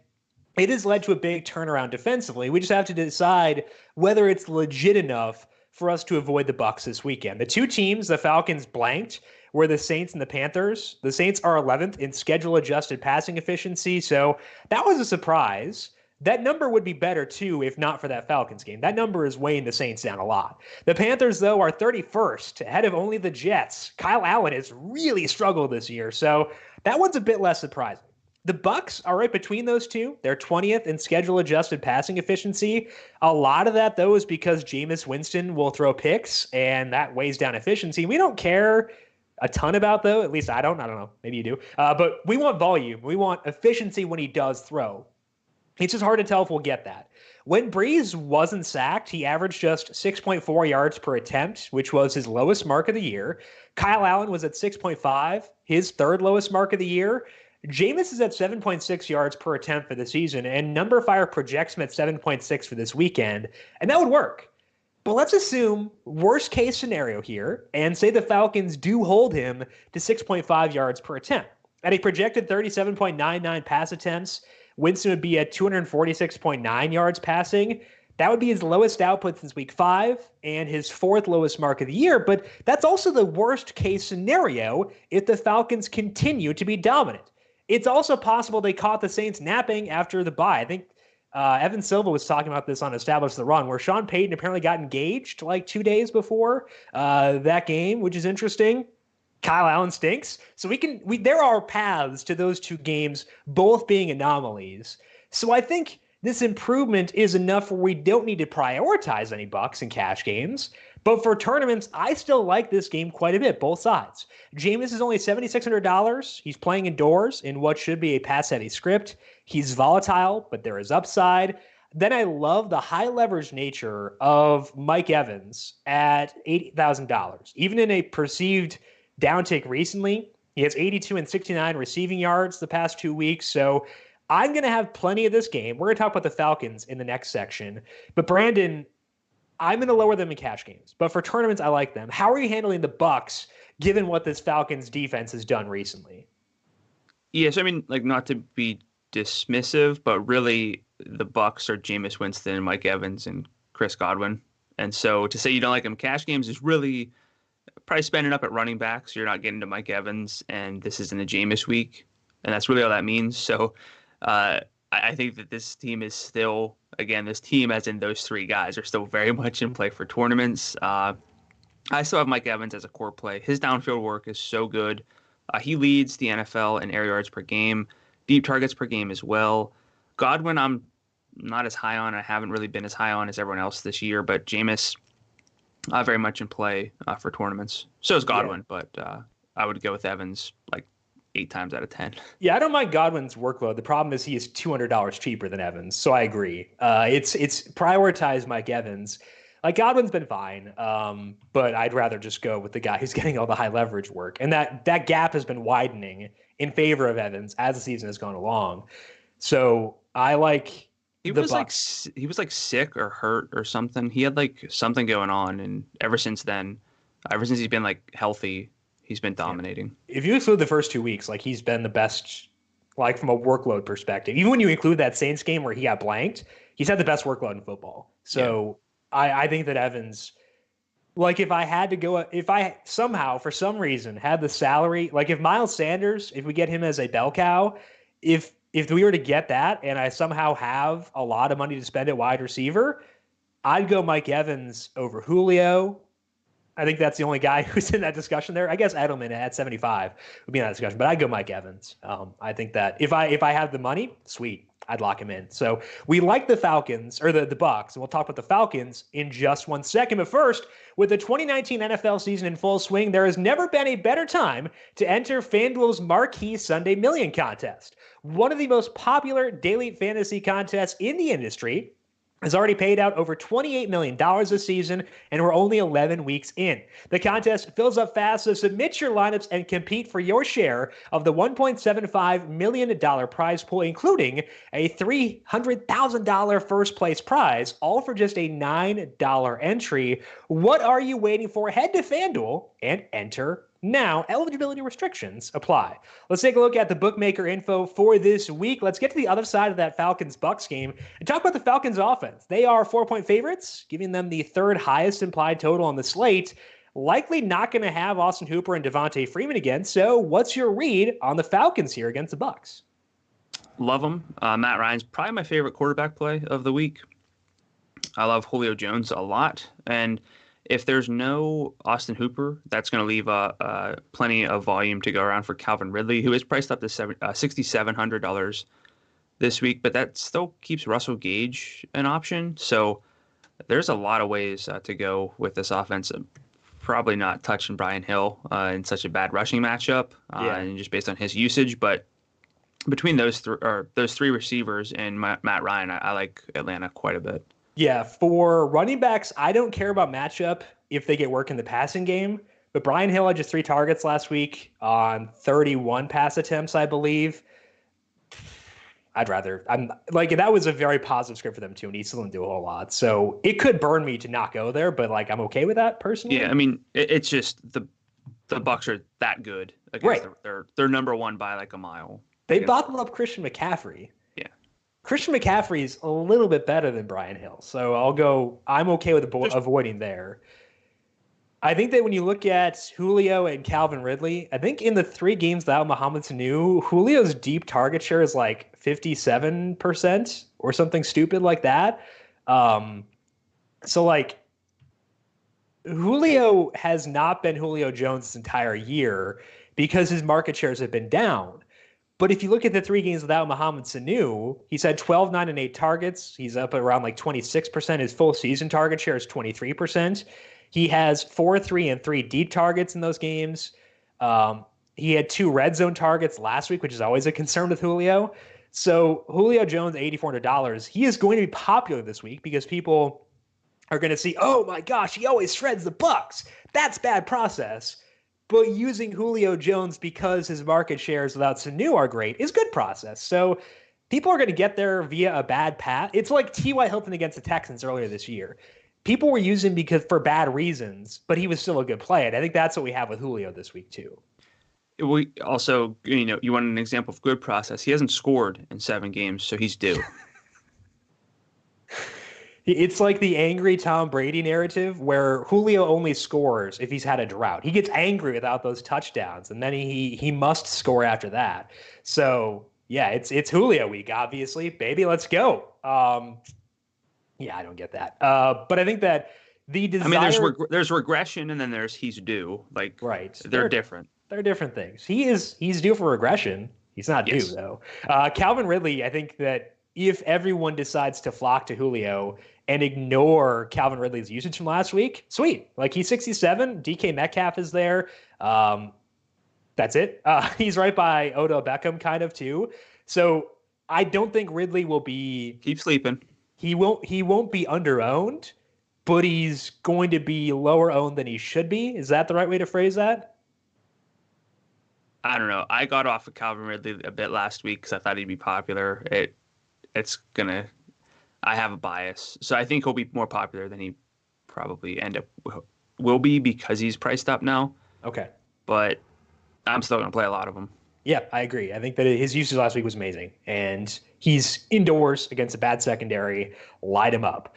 it has led to a big turnaround defensively. We just have to decide whether it's legit enough for us to avoid the Bucs this weekend. The 2 teams the Falcons blanked were the Saints and the Panthers. The Saints are 11th in schedule-adjusted passing efficiency, so that was a surprise. That number would be better, too, if not for that Falcons game. That number is weighing the Saints down a lot. The Panthers, though, are 31st, ahead of only the Jets. Kyle Allen has really struggled this year, so that one's a bit less surprising. The Bucs are right between those two. They're 20th in schedule-adjusted passing efficiency. A lot of that, though, is because Jameis Winston will throw picks, and that weighs down efficiency. We don't care a ton about, though. At least I don't. I don't know. Maybe you do. But we want volume. We want efficiency when he does throw. It's just hard to tell if we'll get that. When Breeze wasn't sacked, he averaged just 6.4 yards per attempt, which was his lowest mark of the year. Kyle Allen was at 6.5, his 3rd lowest mark of the year. Jameis is at 7.6 yards per attempt for the season, and Number Fire projects him at 7.6 for this weekend, and that would work. But let's assume worst case scenario here and say the Falcons do hold him to 6.5 yards per attempt. At a projected 37.99 pass attempts, Winston would be at 246.9 yards passing. That would be his lowest output since week 5 and his 4th lowest mark of the year. But that's also the worst case scenario if the Falcons continue to be dominant. It's also possible they caught the Saints napping after the bye. I think Evan Silva was talking about this on Establish the Run, where Sean Payton apparently got engaged like 2 days before that game, which is interesting. Kyle Allen stinks. So there are paths to those 2 games both being anomalies. So I think this improvement is enough where we don't need to prioritize any Bucs and cash games. But for tournaments, I still like this game quite a bit, both sides. Jameis is only $7,600. He's playing indoors in what should be a pass-heavy script. He's volatile, but there is upside. Then I love the high leverage nature of Mike Evans at $80,000. Even in a perceived downtick recently, he has 82 and 69 receiving yards the past 2 weeks. So I'm going to have plenty of this game. We're going to talk about the Falcons in the next section. But Brandon, I'm going to lower them in cash games, but for tournaments, I like them. How are you handling the Bucks given what this Falcons defense has done recently? Yes, I mean, like, not to be dismissive, but really the Bucks are Jameis Winston, Mike Evans, and Chris Godwin. And so to say you don't like them cash games is really probably spending up at running back, so you're not getting to Mike Evans, and this isn't a Jameis week, and that's really all that means. So I think that this team is still, again, this team as in those three guys are still very much in play for tournaments. I still have Mike Evans as a core play. His downfield work is so good. He leads the NFL in air yards per game, deep targets per game as well. Godwin, I'm not as high on. I haven't really been as high on as everyone else this year, but Jameis, very much in play for tournaments. So is Godwin, but I would go with Evans like 8 times out of 10. Yeah, I don't mind Godwin's workload. The problem is he is $200 cheaper than Evans, so I agree. It's prioritize Mike Evans. Like Godwin's been fine, but I'd rather just go with the guy who's getting all the high leverage work, and that gap has been widening in favor of Evans as the season has gone along. So I like. He was like sick or hurt or something. He had like something going on, and ever since then, ever since he's been like healthy, he's been dominating. If you exclude the first 2 weeks, like he's been the best, like from a workload perspective. Even when you include that Saints game where he got blanked, he's had the best workload in football. So I think that Evans, like if I somehow for some reason had the salary, like if Miles Sanders, if we get him as a bell cow, if we were to get that and I somehow have a lot of money to spend at wide receiver, I'd go Mike Evans over Julio. I think that's the only guy who's in that discussion there. I guess Edelman at 75 would be in that discussion, but I'd go Mike Evans. I think that if I have the money, sweet, I'd lock him in. So we like the Falcons or the Bucks, and we'll talk about the Falcons in just 1 second. But first, with the 2019 NFL season in full swing, there has never been a better time to enter FanDuel's marquee Sunday Million contest. One of the most popular daily fantasy contests in the industry has already paid out over $28 million this season, and we're only 11 weeks in. The contest fills up fast, so submit your lineups and compete for your share of the $1.75 million prize pool, including a $300,000 first place prize, all for just a $9 entry. What are you waiting for? Head to FanDuel and enter now. Eligibility restrictions apply. Let's take a look at the bookmaker info for this week. Let's get to the other side of that Falcons-Bucks game and talk about the Falcons offense. They are 4-point favorites, giving them the third highest implied total on the slate. Likely not going to have Austin Hooper and Devontae Freeman again. So what's your read on the Falcons here against the Bucks? Love them. Matt Ryan's probably my favorite quarterback play of the week. I love Julio Jones a lot. And if there's no Austin Hooper, that's going to leave plenty of volume to go around for Calvin Ridley, who is priced up to $6,700 this week, but that still keeps Russell Gage an option. So there's a lot of ways to go with this offense. Probably not touching Brian Hill in such a bad rushing matchup, and just based on his usage. But between those three receivers and Matt Ryan, I like Atlanta quite a bit. Yeah, for running backs, I don't care about matchup if they get work in the passing game. But Brian Hill had just 3 targets last week on 31 pass attempts, I believe. That was a very positive script for them too, and he still didn't do a whole lot. So it could burn me to not go there, but like I'm okay with that personally. Yeah, I mean, it's just the Bucs are that good against they're number one by like a mile. They bottled up Christian McCaffrey. Christian McCaffrey is a little bit better than Brian Hill, so I'm okay with avoiding there. I think that when you look at Julio and Calvin Ridley, I think in the 3 games without Mohamed Sanu, Julio's deep target share is like 57% or something stupid like that. So like Julio has not been Julio Jones this entire year because his market shares have been down. But if you look at the 3 games without Mohamed Sanu, he's had 12, 9, and 8 targets. He's up at around like 26%. His full season target share is 23%. He has 4, 3, and 3 deep targets in those games. He had 2 red zone targets last week, which is always a concern with Julio. So Julio Jones, $8,400. He is going to be popular this week because people are going to see, oh my gosh, he always shreds the Bucs. That's bad process. But using Julio Jones because his market shares without Sanu are great is good process. So people are going to get there via a bad path. It's like T.Y. Hilton against the Texans earlier this year. people were using him because for bad reasons, but he was still a good play. And I think that's what we have with Julio this week too. We also, you want an example of good process. He hasn't scored in 7 games, so he's due. It's like the angry Tom Brady narrative where Julio only scores if he's had a drought. He gets angry without those touchdowns, and then he must score after that. So yeah, it's Julio week, obviously. Baby, let's go. Yeah, I don't get that. But I think that the desire. I mean, there's regression, and then there's he's due. Like, right, they're different. They're different things. He's due for regression. He's not due though. Calvin Ridley, I think that if everyone decides to flock to Julio and ignore Calvin Ridley's usage from last week, sweet. Like he's 67. DK Metcalf is there. That's it. He's right by Odell Beckham kind of too. So I don't think Ridley will be. Keep sleeping. He won't be under-owned, but he's going to be lower owned than he should be. Is that the right way to phrase that? I don't know. I got off of Calvin Ridley a bit last week because I thought he'd be popular. I have a bias. So I think he'll be more popular than he probably will be because he's priced up now. Okay. But I'm still going to play a lot of them. Yeah, I agree. I think that his usage last week was amazing. And he's indoors against a bad secondary. Light him up.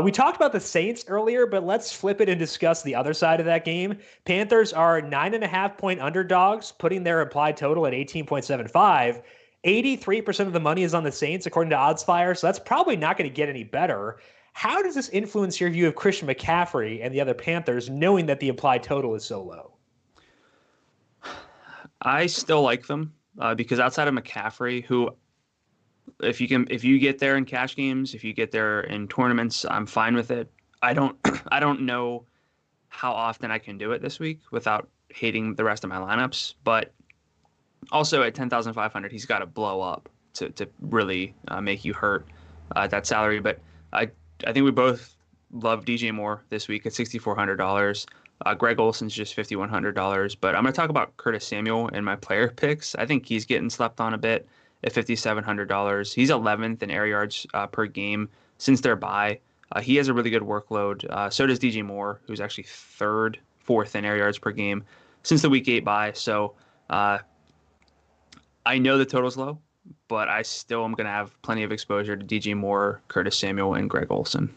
We talked about the Saints earlier, but let's flip it and discuss the other side of that game. Panthers are 9.5-point underdogs, putting their implied total at 18.75. 83% of the money is on the Saints, according to OddsFire, so that's probably not going to get any better. How does this influence your view of Christian McCaffrey and the other Panthers, knowing that the implied total is so low? I still like them because outside of McCaffrey, who, if you get there in cash games, if you get there in tournaments, I'm fine with it. I don't know how often I can do it this week without hating the rest of my lineups, but also at 10,500, he's got to blow up to really make you hurt that salary. But I think we both love DJ Moore this week at $6,400. Greg Olson's just $5,100. But I'm going to talk about Curtis Samuel in my player picks. I think he's getting slept on a bit at $5,700. He's 11th in air yards per game since their bye. He has a really good workload. So does DJ Moore, who's actually fourth in air yards per game since the week 8 bye. So I know the total's low, but I still am going to have plenty of exposure to DJ Moore, Curtis Samuel, and Greg Olson.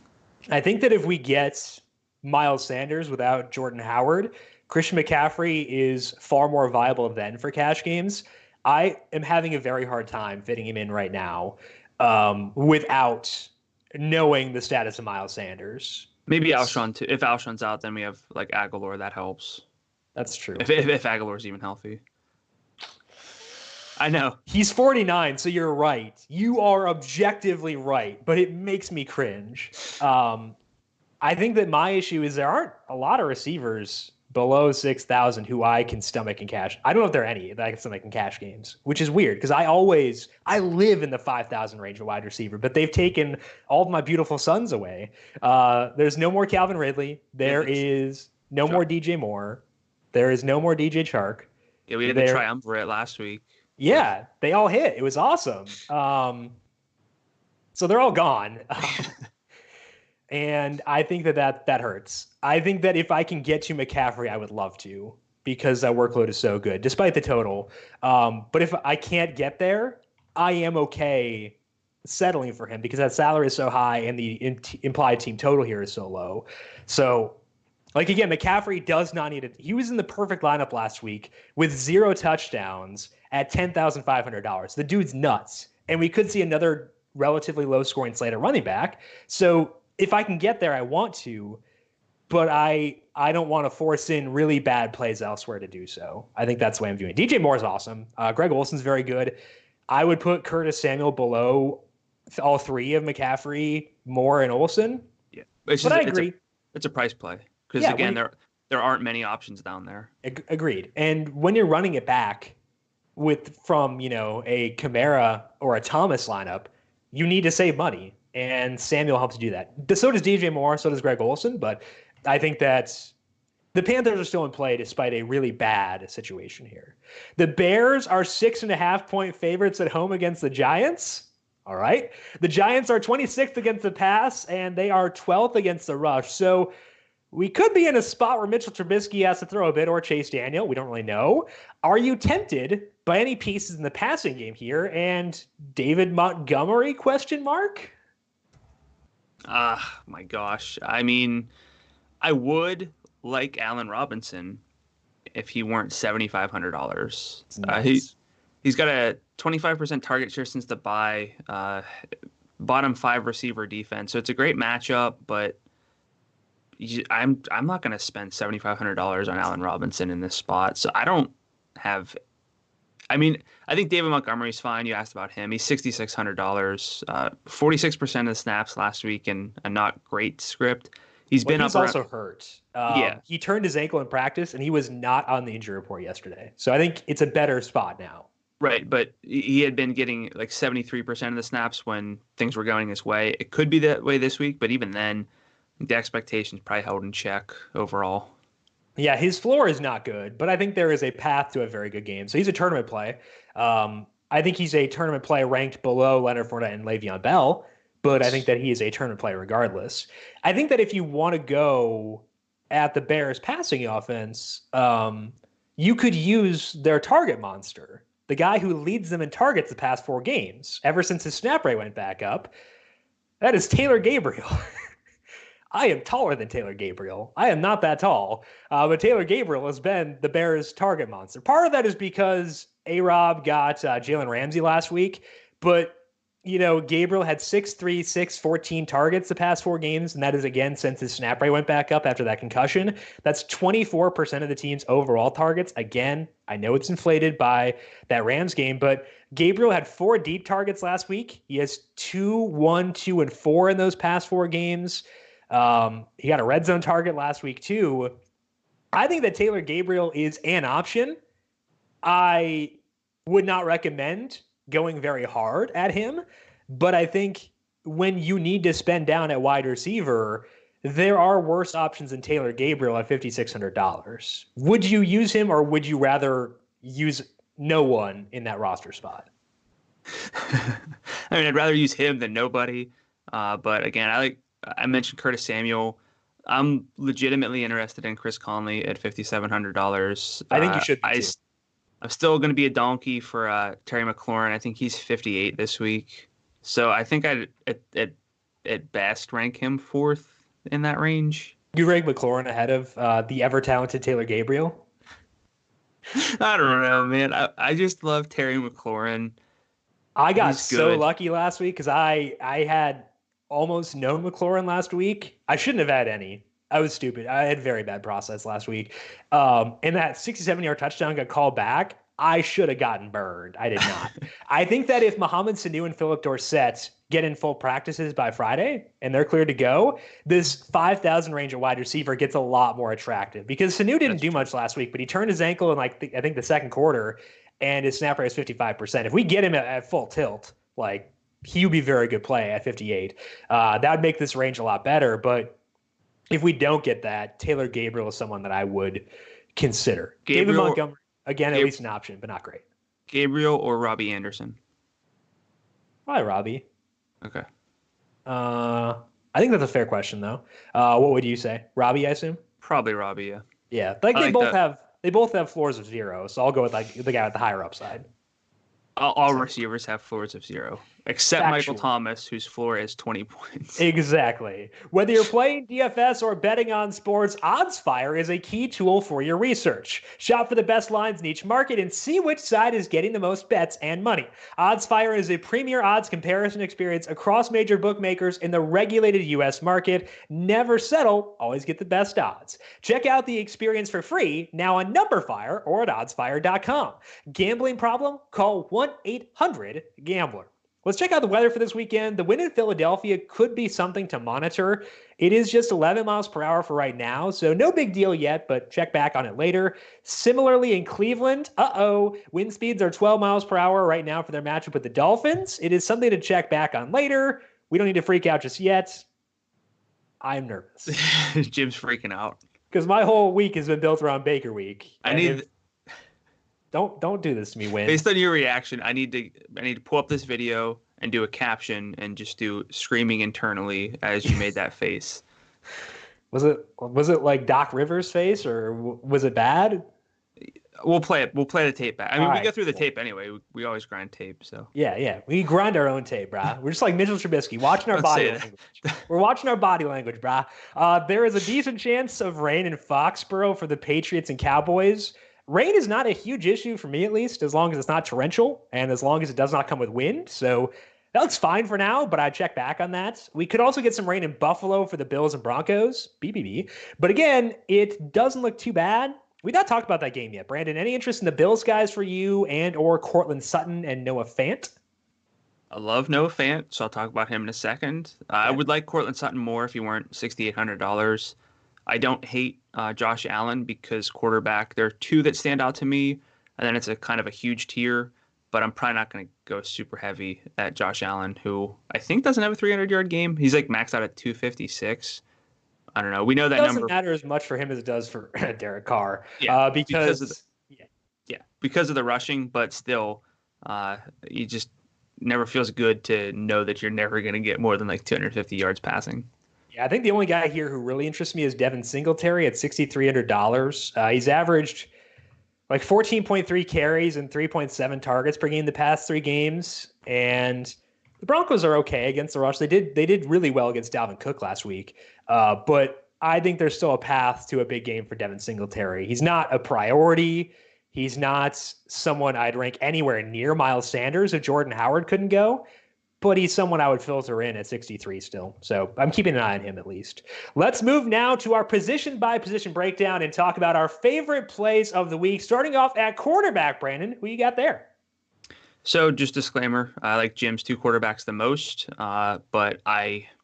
I think that if we get Miles Sanders without Jordan Howard, Christian McCaffrey is far more viable then for cash games. I am having a very hard time fitting him in right now without knowing the status of Miles Sanders. Maybe Alshon too. If Alshon's out, then we have like Aguilar. That helps. That's true. If Aguilar's even healthy. I know. He's 49, so you're right. You are objectively right, but it makes me cringe. I think that my issue is there aren't a lot of receivers below 6,000 who I can stomach in cash. I don't know if there are any that I can stomach in cash games, which is weird because I live in the 5,000 range of wide receiver, but they've taken all of my beautiful sons away. There's no more Calvin Ridley. There is no more DJ Moore. There is no more DJ Chark. Yeah, we had the triumvirate last week. Yeah, they all hit. It was awesome. So they're all gone. And I think that hurts. I think that if I can get to McCaffrey, I would love to because that workload is so good, despite the total. But if I can't get there, I am okay settling for him because that salary is so high and the implied team total here is so low. So, like, again, McCaffrey does not need it. He was in the perfect lineup last week with 0 touchdowns at $10,500. The dude's nuts. And we could see another relatively low-scoring slate at running back. So if I can get there, I want to, but I don't want to force in really bad plays elsewhere to do so. I think that's the way I'm viewing it. DJ Moore is awesome. Greg Olson's very good. I would put Curtis Samuel below all three of McCaffrey, Moore, and Olson. Yeah, but I agree. It's a price play because, again, there aren't many options down there. Agreed. And when you're running it back from a Chimera or a Thomas lineup, you need to save money. And Samuel helps you do that. So does DJ Moore, so does Greg Olson. But I think that the Panthers are still in play despite a really bad situation here. The Bears are 6.5-point favorites at home against the Giants. All right. The Giants are 26th against the pass, and they are 12th against the rush. So we could be in a spot where Mitchell Trubisky has to throw a bit or Chase Daniel. We don't really know. Are you tempted by any pieces in the passing game here? And David Montgomery, question mark? My gosh. I mean, I would like Allen Robinson if he weren't $7,500. He's got a 25% target share since the bye, bottom 5 receiver defense. So it's a great matchup, but I'm not going to spend $7,500 on Allen Robinson in this spot. So I don't have. I mean, I think David Montgomery's fine. You asked about him. He's $6,600. 46% of the snaps last week in a not great script. He's also hurt. He turned his ankle in practice, and he was not on the injury report yesterday. So I think it's a better spot now. Right, but he had been getting like 73% of the snaps when things were going his way. It could be that way this week, but even then, the expectations probably held in check overall. Yeah, his floor is not good, but I think there is a path to a very good game. So he's a tournament play. I think he's a tournament play ranked below Leonard Fournette and Le'Veon Bell, but I think that he is a tournament play regardless. I think that if you want to go at the Bears passing offense, you could use their target monster, the guy who leads them in targets the past 4 games, ever since his snap rate went back up. That is Taylor Gabriel. I am taller than Taylor Gabriel. I am not that tall, but Taylor Gabriel has been the Bears' target monster. Part of that is because A-Rob got Jalen Ramsey last week, but Gabriel had 6'3", 6'14" targets the past 4 games, and that is, again, since his snap rate went back up after that concussion. That's 24% of the team's overall targets. Again, I know it's inflated by that Rams game, but Gabriel had 4 deep targets last week. He has 2, 1, 2, and 4 in those past 4 games. He got a red zone target last week, too. I think that Taylor Gabriel is an option. I would not recommend going very hard at him, but I think when you need to spend down at wide receiver, there are worse options than Taylor Gabriel at $5,600. Would you use him, or would you rather use no one in that roster spot? I mean, I'd rather use him than nobody. But again, I mentioned Curtis Samuel. I'm legitimately interested in Chris Conley at $5,700. I think you should be too. I'm still going to be a donkey for Terry McLaurin. I think he's 58 this week. So I think I'd at best rank him 4th in that range. You rank McLaurin ahead of the ever-talented Taylor Gabriel? I don't know, man. I just love Terry McLaurin. I got so lucky last week because I had almost no McLaurin last week. I shouldn't have had any. I was stupid. I had very bad process last week. And that 67-yard touchdown got called back. I should have gotten burned. I did not. I think that if Mohamed Sanu and Philip Dorsett get in full practices by Friday and they're cleared to go, this 5,000 range at wide receiver gets a lot more attractive because Sanu didn't do much last week, but he turned his ankle in I think the second quarter, and his snap rate is 55%. If we get him at full tilt, he would be a very good play at 58. That would make this range a lot better, but if we don't get that, Taylor Gabriel is someone that I would consider. David Montgomery, again, at least an option, but not great. Gabriel or Robbie Anderson? Probably Robbie. Okay. I think that's a fair question, though. What would you say? Robbie, I assume? Probably Robbie, yeah. Yeah, they both have floors of 0, so I'll go with the guy with the higher upside. All receivers have floors of 0, except Michael Thomas, whose floor is 20 points. Exactly. Whether you're playing DFS or betting on sports, OddsFire is a key tool for your research. Shop for the best lines in each market and see which side is getting the most bets and money. OddsFire is a premier odds comparison experience across major bookmakers in the regulated U.S. market. Never settle, always get the best odds. Check out the experience for free now on NumberFire or at oddsfire.com. Gambling problem? Call 1-800-GAMBLER. Let's check out the weather for this weekend. The wind in Philadelphia could be something to monitor. It is just 11 miles per hour for right now, so no big deal yet, but check back on it later. Similarly, in Cleveland, wind speeds are 12 miles per hour right now for their matchup with the Dolphins. It is something to check back on later. We don't need to freak out just yet. I'm nervous. Jim's freaking out. Because my whole week has been built around Baker Week. Don't do this to me, Win. Based on your reaction, I need to pull up this video and do a caption and just do screaming internally as you made that face. Was it like Doc Rivers' face, or was it bad? We'll play it. We'll play the tape back. I mean, All we right, go through the cool. tape anyway. We always grind tape, so. Yeah. We grind our own tape, brah. We're just like Mitchell Trubisky, watching our Don't body say that. language. We're watching our body language, brah. There is a decent chance of rain in Foxborough for the Patriots and Cowboys. Rain is not a huge issue for me, at least, as long as it's not torrential and as long as it does not come with wind. So that looks fine for now, but I'd check back on that. We could also get some rain in Buffalo for the Bills and Broncos, BBB. But again, it doesn't look too bad. We've not talked about that game yet. Brandon, any interest in the Bills guys for you and or Cortland Sutton and Noah Fant? I love Noah Fant, so I'll talk about him in a second. I would like Cortland Sutton more if he weren't $6,800. I don't hate Josh Allen because quarterback. There are two that stand out to me, and then it's a kind of a huge tier, but I'm probably not going to go super heavy at Josh Allen, who I think doesn't have a 300-yard game. He's like maxed out at 256. I don't know. We know that It doesn't number matter as much for him as it does for Derek Carr. because of the rushing, but still, you just never feels good to know that you're never going to get more than like 250 yards passing. Yeah, I think the only guy here who really interests me is Devin Singletary at $6,300. He's averaged like 14.3 carries and 3.7 targets per game the past 3 games, and the Broncos are okay against the rush. They did really well against Dalvin Cook last week, but I think there's still a path to a big game for Devin Singletary. He's not a priority. He's not someone I'd rank anywhere near Miles Sanders if Jordan Howard couldn't go, but he's someone I would filter in at 63 still. So I'm keeping an eye on him at least. Let's move now to our position by position breakdown and talk about our favorite plays of the week. Starting off at quarterback, Brandon, who you got there? So just disclaimer, I like Jim's 2 quarterbacks the most, but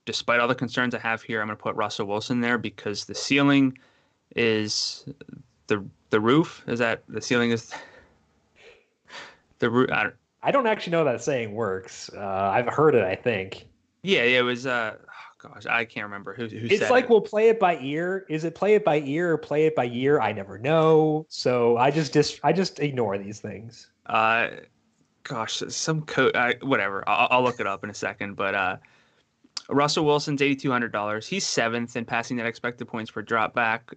despite all the concerns I have here, I'm going to put Russell Wilson there because the ceiling is the roof. Is that the ceiling is the roof? I don't actually know that saying works. I've heard it, I think. Yeah, it was, gosh, I can't remember who said It's like it. we'll play it by ear. Is it play it by ear or play it by year? I never know. So I just ignore these things. Gosh, some code, whatever. I'll look it up in a second. But Russell Wilson's $8,200. He's 7th in passing net expected points per drop back.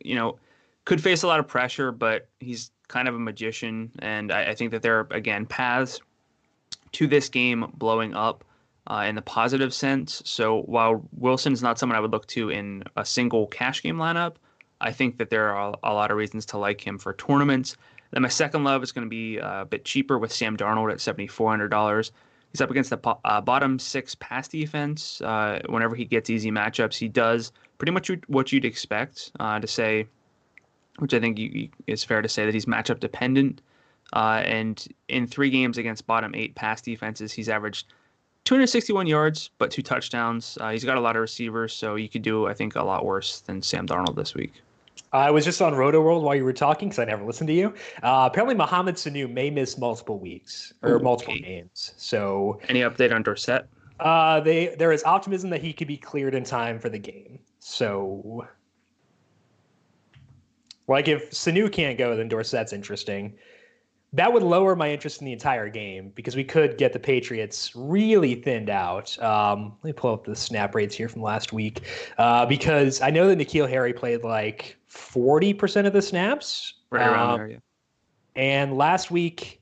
Could face a lot of pressure, but he's kind of a magician. And I think that there are, again, paths to this game blowing up in the positive sense. So while Wilson is not someone I would look to in a single cash game lineup, I think that there are a lot of reasons to like him for tournaments. Then my second love is going to be a bit cheaper with Sam Darnold at $7,400. He's up against the bottom 6 pass defense. Whenever he gets easy matchups, he does pretty much what you'd expect to say, which I think is fair to say that he's matchup dependent. And in 3 games against bottom 8 pass defenses, he's averaged 261 yards, but 2 touchdowns. He's got a lot of receivers, so you could do, I think, a lot worse than Sam Darnold this week. I was just on Roto World while you were talking because I never listened to you. Apparently, Mohamed Sanu may miss multiple weeks or multiple games. So, any update on Dorsett? There is optimism that he could be cleared in time for the game. So, like if Sanu can't go, then Dorsett's interesting. That would lower my interest in the entire game because we could get the Patriots really thinned out. Let me pull up the snap rates here from last week because I know that N'Keal Harry played like 40% of the snaps. Right around there, yeah. And last week,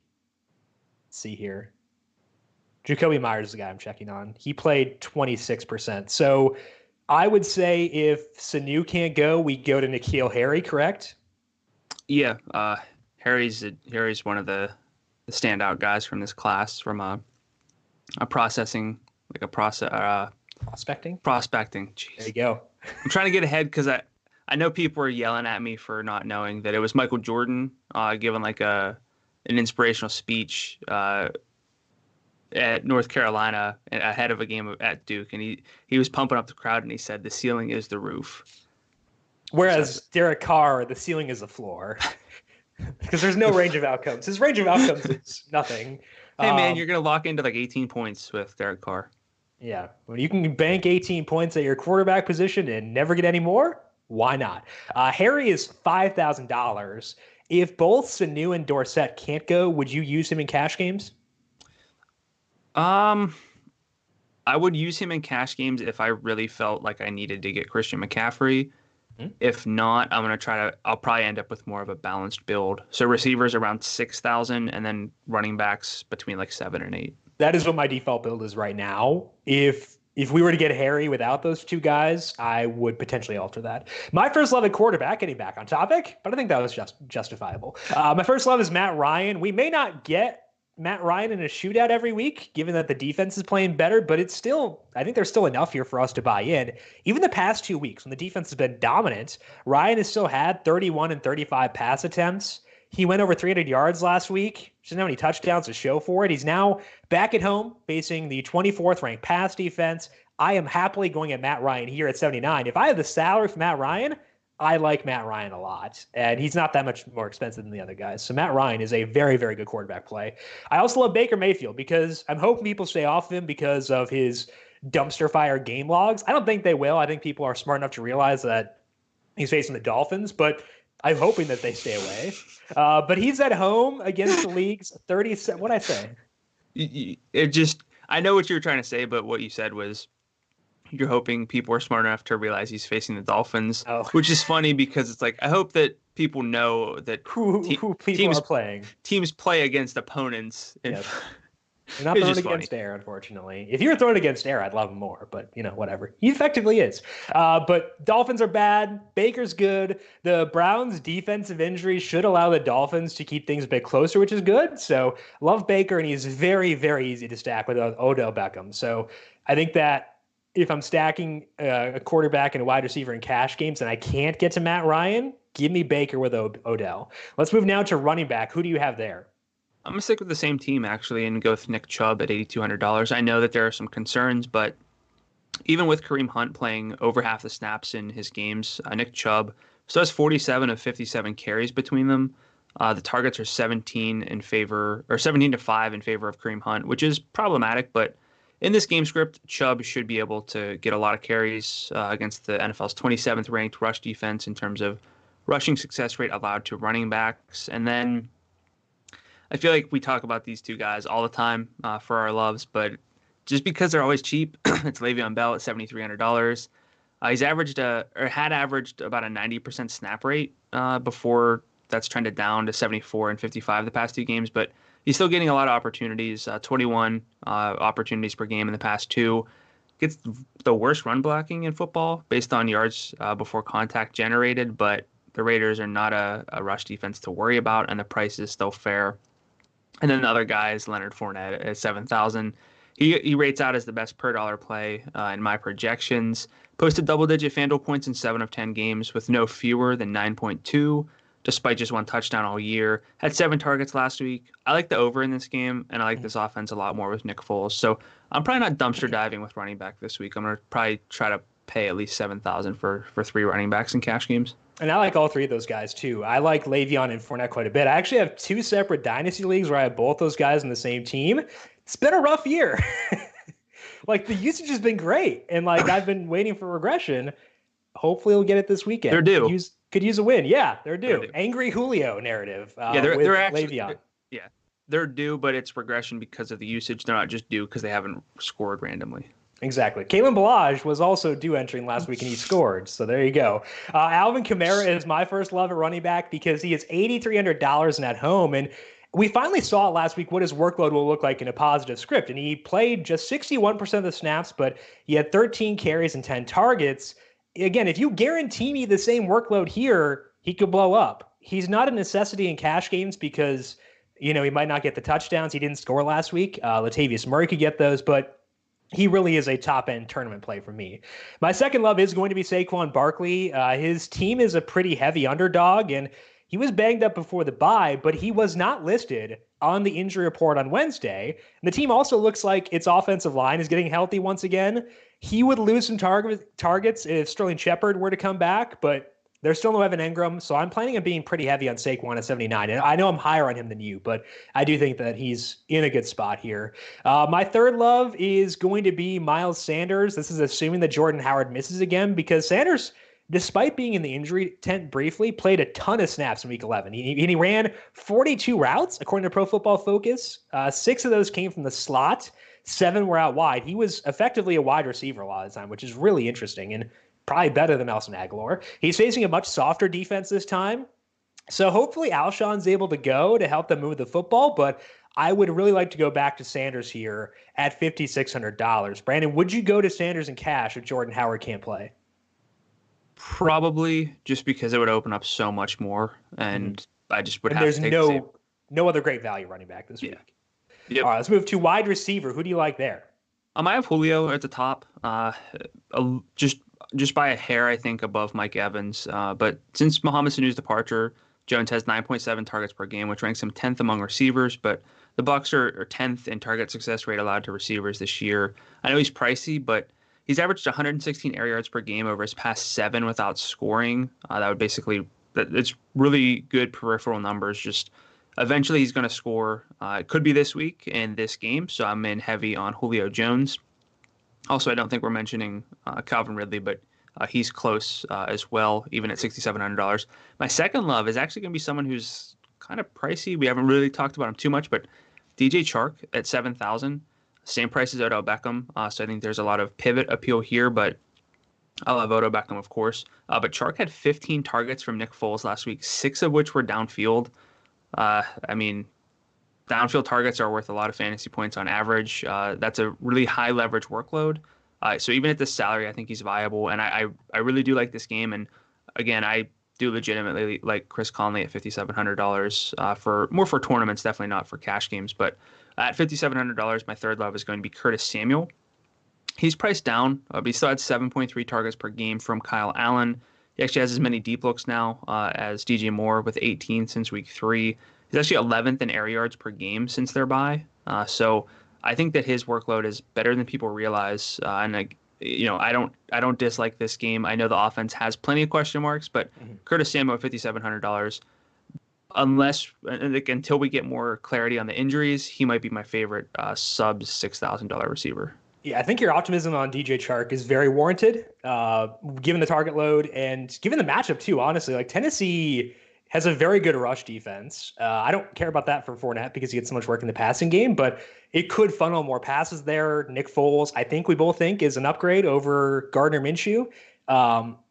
let's see here. Jacoby Myers is the guy I'm checking on. He played 26%. So I would say if Sanu can't go, we go to N'Keal Harry, correct? Yeah, Harry's one of the standout guys from this class from a prospecting. Jeez. There you go. I'm trying to get ahead because I know people are yelling at me for not knowing that it was Michael Jordan giving like an inspirational speech at North Carolina ahead of a game at Duke, and he was pumping up the crowd and he said the ceiling is the roof. Whereas Derek Carr, the ceiling is the floor. Because there's no range of outcomes. His range of outcomes is nothing. Hey, man, you're going to lock into like 18 points with Derek Carr. Yeah. When you can bank 18 points at your quarterback position and never get any more, why not? Harry is $5,000. If both Sanu and Dorsett can't go, would you use him in cash games? I would use him in cash games if I really felt like I needed to get Christian McCaffrey. If not, I'll probably end up with more of a balanced build. So receivers around 6,000 and then running backs between like 7 and 8. That is what my default build is right now. If we were to get Harry without those two guys, I would potentially alter that. My first love at quarterback, getting back on topic, but I think that was just justifiable. My first love is Matt Ryan. We may not get Matt Ryan in a shootout every week, given that the defense is playing better, but I think there's still enough here for us to buy in. Even the past 2 weeks when the defense has been dominant, Ryan has still had 31 and 35 pass attempts. He went over 300 yards last week. Doesn't have any touchdowns to show for it. He's now back at home facing the 24th ranked pass defense. I am happily going at Matt Ryan here at 79. If I have the salary for Matt Ryan, I like Matt Ryan a lot, and he's not that much more expensive than the other guys. So Matt Ryan is a very, very good quarterback play. I also love Baker Mayfield because I'm hoping people stay off him because of his dumpster fire game logs. I don't think they will. I think people are smart enough to realize that he's facing the Dolphins, but I'm hoping that they stay away. But he's at home against the league's 37. What'd I say? I know what you were trying to say, but what you said was you're hoping people are smart enough to realize he's facing the Dolphins, which is funny because it's like, I hope that people know that who people are playing. Teams play against opponents. Yes. You're not throwing against air, unfortunately. If you were throwing against air, I'd love him more, but whatever. He effectively is. But Dolphins are bad. Baker's good. The Browns' defensive injuries should allow the Dolphins to keep things a bit closer, which is good. So love Baker, and he's very, very easy to stack with Odell Beckham. So I think that if I'm stacking a quarterback and a wide receiver in cash games and I can't get to Matt Ryan, give me Baker with Odell. Let's move now to running back. Who do you have there? I'm going to stick with the same team, actually, and go with Nick Chubb at $8,200. I know that there are some concerns, but even with Kareem Hunt playing over half the snaps in his games, Nick Chubb still has 47 of 57 carries between them. The targets are 17 to 5 in favor of Kareem Hunt, which is problematic, but in this game script, Chubb should be able to get a lot of carries against the NFL's 27th ranked rush defense in terms of rushing success rate allowed to running backs. And then I feel like we talk about these two guys all the time for our loves, but just because they're always cheap, it's Le'Veon Bell at $7,300. He's had averaged about a 90% snap rate before that's trended down to 74 and 55 the past 2 games, but he's still getting a lot of opportunities, 21 opportunities per game in the past 2. Gets the worst run blocking in football based on yards before contact generated, but the Raiders are not a rush defense to worry about, and the price is still fair. And then the other guy is Leonard Fournette at 7,000. He rates out as the best per dollar play in my projections. Posted double-digit FanDuel points in 7 of 10 games with no fewer than 9.2. Despite just 1 touchdown all year. Had 7 targets last week. I like the over in this game, and I like this offense a lot more with Nick Foles. So I'm probably not dumpster diving with running back this week. I'm going to probably try to pay at least $7,000 for 3 running backs in cash games. And I like all 3 of those guys, too. I like Le'Veon and Fournette quite a bit. I actually have 2 separate dynasty leagues where I have both those guys in the same team. It's been a rough year. Like, the usage has been great, and, I've been waiting for regression. Hopefully we'll get it this weekend. They're due. Could use a win. Yeah, they're due. Angry Julio narrative. They're actually Le'Veon. Yeah, they're due, but it's regression because of the usage. They're not just due because they haven't scored randomly. Exactly. Kalen Ballage was also due entering last week, and he scored. So there you go. Alvin Chimera is my first love at running back because he is $8,300 and at home. And we finally saw last week what his workload will look like in a positive script. And he played just 61% of the snaps, but he had 13 carries and 10 targets. Again, if you guarantee me the same workload here, he could blow up. He's not a necessity in cash games because, he might not get the touchdowns. He didn't score last week. Latavius Murray could get those, but he really is a top-end tournament play for me. My second love is going to be Saquon Barkley. His team is a pretty heavy underdog, and he was banged up before the bye, but he was not listed on the injury report on Wednesday. And the team also looks like its offensive line is getting healthy once again. He would lose some targets if Sterling Shepard were to come back, but there's still no Evan Engram, so I'm planning on being pretty heavy on Saquon at 79. And I know I'm higher on him than you, but I do think that he's in a good spot here. My third love is going to be Miles Sanders. This is assuming that Jordan Howard misses again, because Sanders, despite being in the injury tent briefly, played a ton of snaps in Week 11. He ran 42 routes, according to Pro Football Focus. 6 of those came from the slot. 7 were out wide. He was effectively a wide receiver a lot of the time, which is really interesting and probably better than Nelson Aguilar. He's facing a much softer defense this time. So hopefully Alshon's able to go to help them move the football, but I would really like to go back to Sanders here at $5,600. Brandon, would you go to Sanders in cash if Jordan Howard can't play? Probably, just because it would open up so much more, and I just would have there's to take no other great value running back this week. Yep. All right, let's move to wide receiver. Who do you like there? I have Julio at the top, just by a hair, I think, above Mike Evans. But since Mohamed Sanu's departure, Jones has 9.7 targets per game, which ranks him 10th among receivers. But the Bucs are 10th in target success rate allowed to receivers this year. I know he's pricey, but he's averaged 116 air yards per game over his past 7 without scoring. It's really good peripheral numbers. Just eventually he's going to score. It could be this week in this game, so I'm in heavy on Julio Jones. Also, I don't think we're mentioning Calvin Ridley, but he's close as well, even at $6,700. My second love is actually going to be someone who's kind of pricey. We haven't really talked about him too much, but DJ Chark at $7,000, same price as Odell Beckham. So I think there's a lot of pivot appeal here, but I love Odell Beckham, of course. But Chark had 15 targets from Nick Foles last week, 6 of which were downfield. Downfield targets are worth a lot of fantasy points on average. That's a really high leverage workload. So even at this salary, I think he's viable, and I really do like this game. And again, I do legitimately like Chris Conley at $5,700 for tournaments, definitely not for cash games. But at $5,700, my third love is going to be Curtis Samuel. He's priced down, but he still had 7.3 targets per game from Kyle Allen. He actually has as many deep looks now as DJ Moore with 18 since week 3. He's actually 11th in air yards per game since their bye. So I think that his workload is better than people realize. I don't dislike this game. I know the offense has plenty of question marks, but Curtis Samuel at $5,700, until we get more clarity on the injuries, he might be my favorite sub $6,000 receiver. Yeah, I think your optimism on DJ Chark is very warranted, given the target load and given the matchup too. Honestly, like Tennessee has a very good rush defense. I don't care about that for Fournette because he gets so much work in the passing game, but it could funnel more passes there. Nick Foles, I think we both think, is an upgrade over Gardner Minshew.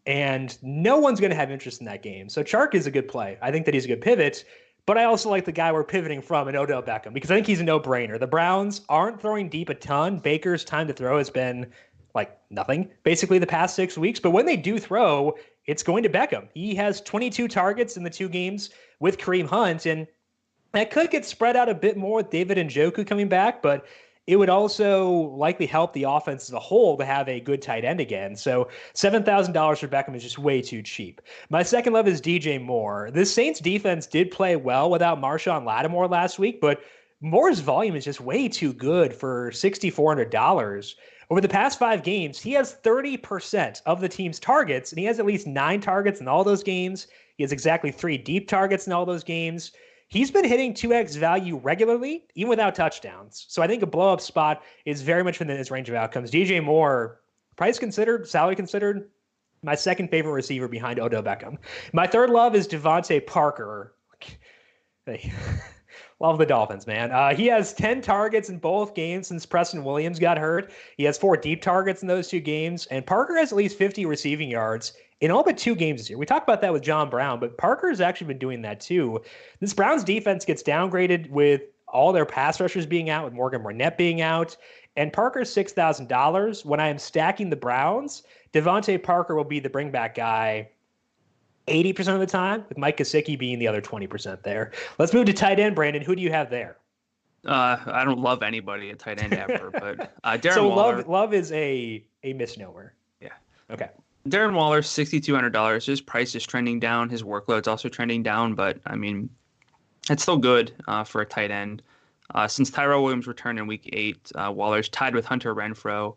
And no one's going to have interest in that game. So Chark is a good play. I think that he's a good pivot, but I also like the guy we're pivoting from in Odell Beckham because I think he's a no-brainer. The Browns aren't throwing deep a ton. Baker's time to throw has been like nothing basically the past 6 weeks, but when they do throw, it's going to Beckham. He has 22 targets in the 2 games with Kareem Hunt, and that could get spread out a bit more with David Njoku coming back, but it would also likely help the offense as a whole to have a good tight end again. So $7,000 for Beckham is just way too cheap. My second love is DJ Moore. The Saints defense did play well without Marshawn Lattimore last week, but Moore's volume is just way too good for $6,400. Over the past 5 games, he has 30% of the team's targets, and he has at least 9 targets in all those games. He has exactly 3 deep targets in all those games. He's been hitting 2x value regularly, even without touchdowns. So I think a blow-up spot is very much within his range of outcomes. DJ Moore, price considered, salary considered, my second favorite receiver behind Odell Beckham. My third love is Devontae Parker. Hey. Love the Dolphins, man. He has 10 targets in both games since Preston Williams got hurt. He has 4 deep targets in those 2 games, and Parker has at least 50 receiving yards in all but 2 games this year. We talked about that with John Brown, but Parker has actually been doing that too. This Browns defense gets downgraded with all their pass rushers being out, with Morgan Burnett being out, and Parker's $6,000. When I am stacking the Browns, Devontae Parker will be the bring-back guy 80% of the time, with Mike Gesicki being the other 20% there. Let's move to tight end, Brandon. Who do you have there? I don't love anybody at tight end ever, but Darren so Waller. Love is a misnomer. Yeah. Okay. Darren Waller, $6,200. His price is trending down. His workload's also trending down, but I mean, it's still good for a tight end. Since Tyrell Williams returned in week 8, Waller's tied with Hunter Renfrow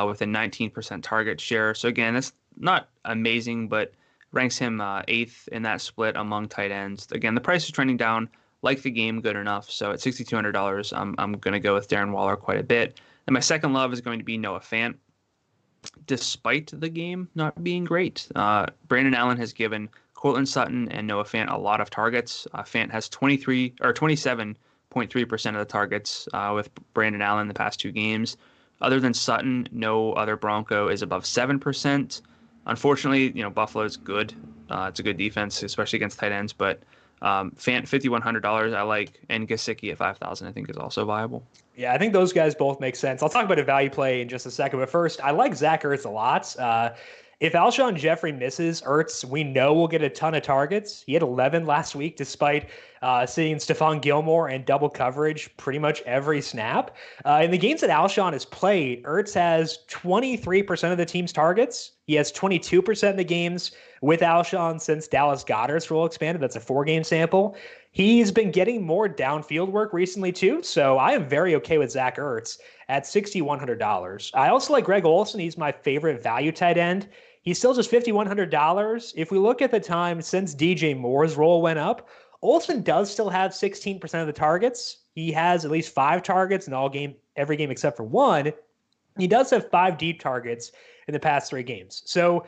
with a 19% target share. So again, that's not amazing, but ranks him 8th in that split among tight ends. Again, the price is trending down. Like the game good enough. So at $6,200, I'm going to go with Darren Waller quite a bit. And my second love is going to be Noah Fant. Despite the game not being great, Brandon Allen has given Courtland Sutton and Noah Fant a lot of targets. Fant has 27 0.3% of the targets with Brandon Allen the past 2 games. Other than Sutton, no other Bronco is above 7%. Unfortunately, Buffalo's good. It's a good defense, especially against tight ends. But $5,100 I like, and Gesicki at 5,000 I think is also viable. Yeah, I think those guys both make sense. I'll talk about a value play in just a second, but first, I like Zach Ertz a lot. If Alshon Jeffrey misses, Ertz, we know will get a ton of targets. He had 11 last week, despite seeing Stephon Gilmore and double coverage pretty much every snap. In the games that Alshon has played, Ertz has 23% of the team's targets. He has 22% of the games with Alshon since Dallas Goedert's role expanded. That's a 4-game sample. He's been getting more downfield work recently, too, so I am very okay with Zach Ertz at $6,100. I also like Greg Olsen. He's my favorite value tight end. He's still just $5,100. If we look at the time since DJ Moore's role went up, Olsen does still have 16% of the targets. He has at least 5 targets in every game except for 1. He does have 5 deep targets in the past 3 games. So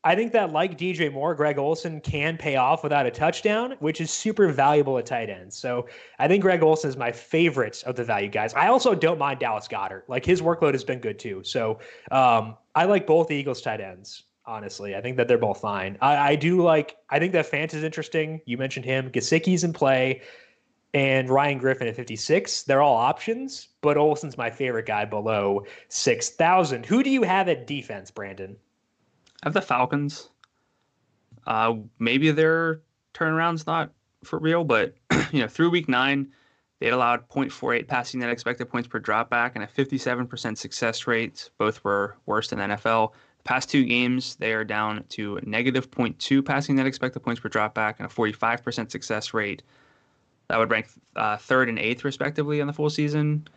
I think that, like DJ Moore, Greg Olsen can pay off without a touchdown, which is super valuable at tight end. So I think Greg Olsen is my favorite of the value guys. I also don't mind Dallas Goedert. Like, his workload has been good too. So I like both the Eagles tight ends. Honestly, I think that they're both fine. I think that Fant is interesting. You mentioned him. Gesicki's in play, and Ryan Griffin at 56. They're all options, but Olsen's my favorite guy below 6,000. Who do you have at defense, Brandon? I have the Falcons. Maybe their turnaround's not for real, but through week 9, they had allowed 0.48 passing net expected points per dropback and a 57% success rate. Both were worse than the NFL. Past 2 games, they are down to negative 0.2 passing net expected points per dropback and a 45% success rate. That would rank 3rd and 8th, respectively, on the full season.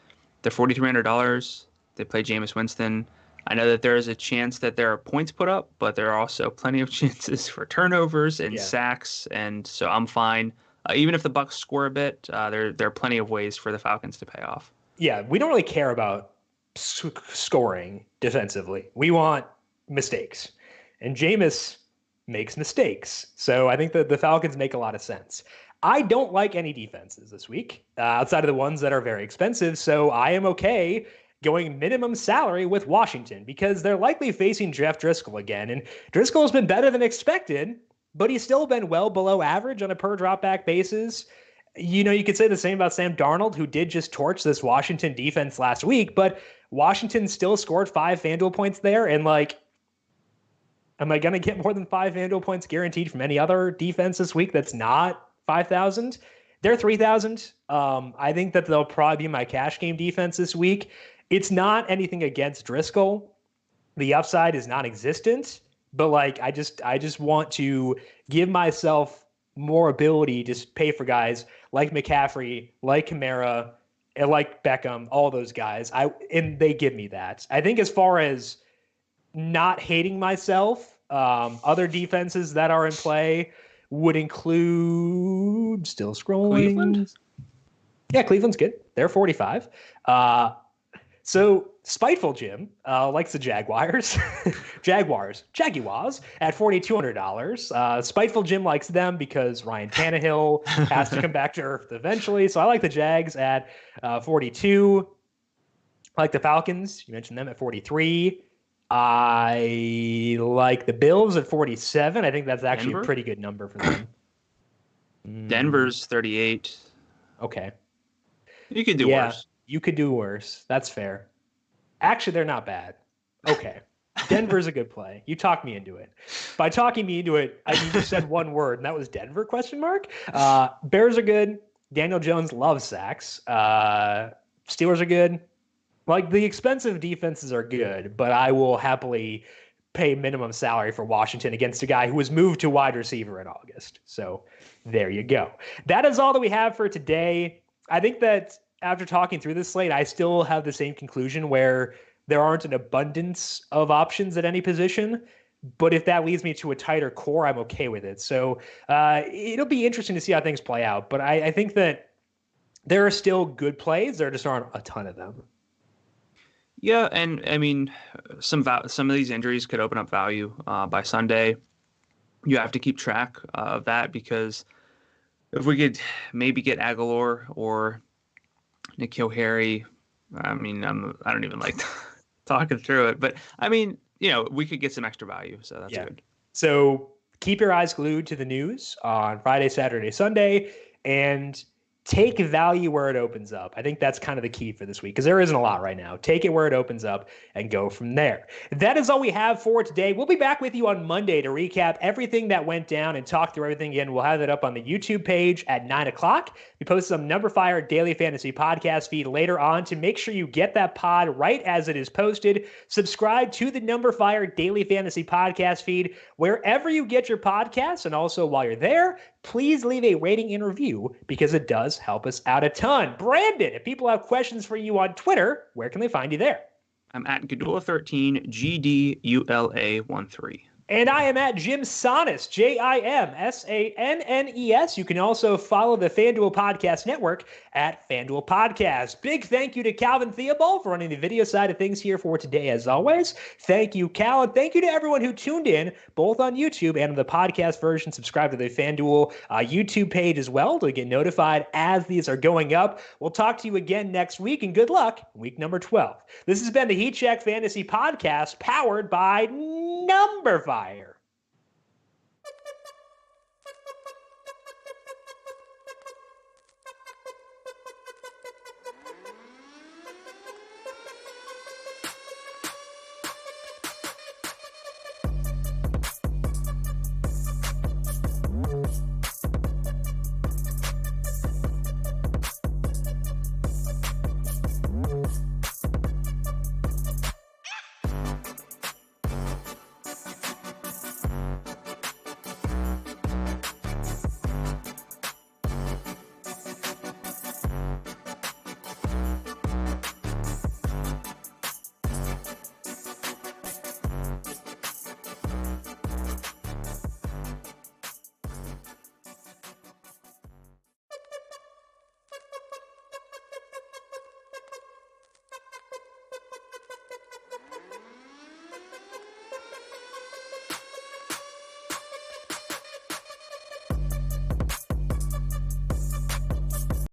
They're $4,300. They play Jameis Winston. I know that there is a chance that there are points put up, but there are also plenty of chances for turnovers and sacks, and so I'm fine. Even if the Bucs score a bit, there are plenty of ways for the Falcons to pay off. Yeah, we don't really care about scoring defensively. We want mistakes, and Jameis makes mistakes. So I think that the Falcons make a lot of sense. I don't like any defenses this week outside of the ones that are very expensive. So I am okay going minimum salary with Washington because they're likely facing Jeff Driscoll again. And Driscoll has been better than expected, but he's still been well below average on a per dropback basis. You could say the same about Sam Darnold, who did just torch this Washington defense last week, but Washington still scored 5 FanDuel points there. And am I going to get more than 5 FanDuel points guaranteed from any other defense this week that's not 5,000? They're 3,000. I think that they'll probably be my cash game defense this week. It's not anything against Driscoll. The upside is non-existent, but I just want to give myself more ability to pay for guys like McCaffrey, like Chimera, and like Beckham, all those guys. And they give me that. I think as far as not hating myself, other defenses that are in play would include, still scrolling. Cleveland? Yeah, Cleveland's good. They're 45. So Spiteful Jim likes the Jaguars. Jaguars at $4,200. Spiteful Jim likes them because Ryan Tannehill has to come back to earth eventually. So I like the Jags at 42. I like the Falcons. You mentioned them at 43. I like the Bills at 47. I think that's actually a pretty good number for them. Denver's 38. Okay. You could do worse. You could do worse. That's fair. Actually, they're not bad. Okay. Denver's a good play. You talked me into it. By talking me into it, you just said one word, and that was Denver, ? Bears are good. Daniel Jones loves sacks. Steelers are good. The expensive defenses are good, but I will happily pay minimum salary for Washington against a guy who was moved to wide receiver in August. So there you go. That is all that we have for today. I think that after talking through this slate, I still have the same conclusion where there aren't an abundance of options at any position. But if that leads me to a tighter core, I'm okay with it. So it'll be interesting to see how things play out. But I think that there are still good plays. There just aren't a ton of them. Yeah, and I mean, some of these injuries could open up value by Sunday. You have to keep track of that because if we could maybe get Aguilar or N'Keal Harry. I mean, I don't even like talking through it, but I mean, we could get some extra value, so that's good. So keep your eyes glued to the news on Friday, Saturday, Sunday, and take value where it opens up. I think that's kind of the key for this week because there isn't a lot right now. Take it where it opens up and go from there. That is all we have for today. We'll be back with you on Monday to recap everything that went down and talk through everything again. We'll have that up on the YouTube page at 9 o'clock. We post some Number Fire Daily Fantasy podcast feed later on to make sure you get that pod right as it is posted. Subscribe to the Number Fire Daily Fantasy podcast feed wherever you get your podcasts. And also while you're there, please leave a rating and review because it does help us out a ton. Brandon, if people have questions for you on Twitter, where can they find you there? I'm at Gadula13, GDULA13. And I am at Jim Sannes, JIMSANNES. You can also follow the FanDuel Podcast Network at FanDuel Podcast. Big thank you to Calvin Theobald for running the video side of things here for today, as always. Thank you, Cal, and thank you to everyone who tuned in, both on YouTube and on the podcast version. Subscribe to the FanDuel YouTube page as well to get notified as these are going up. We'll talk to you again next week, and good luck week number 12. This has been the Heat Check Fantasy Podcast, powered by Number Fire.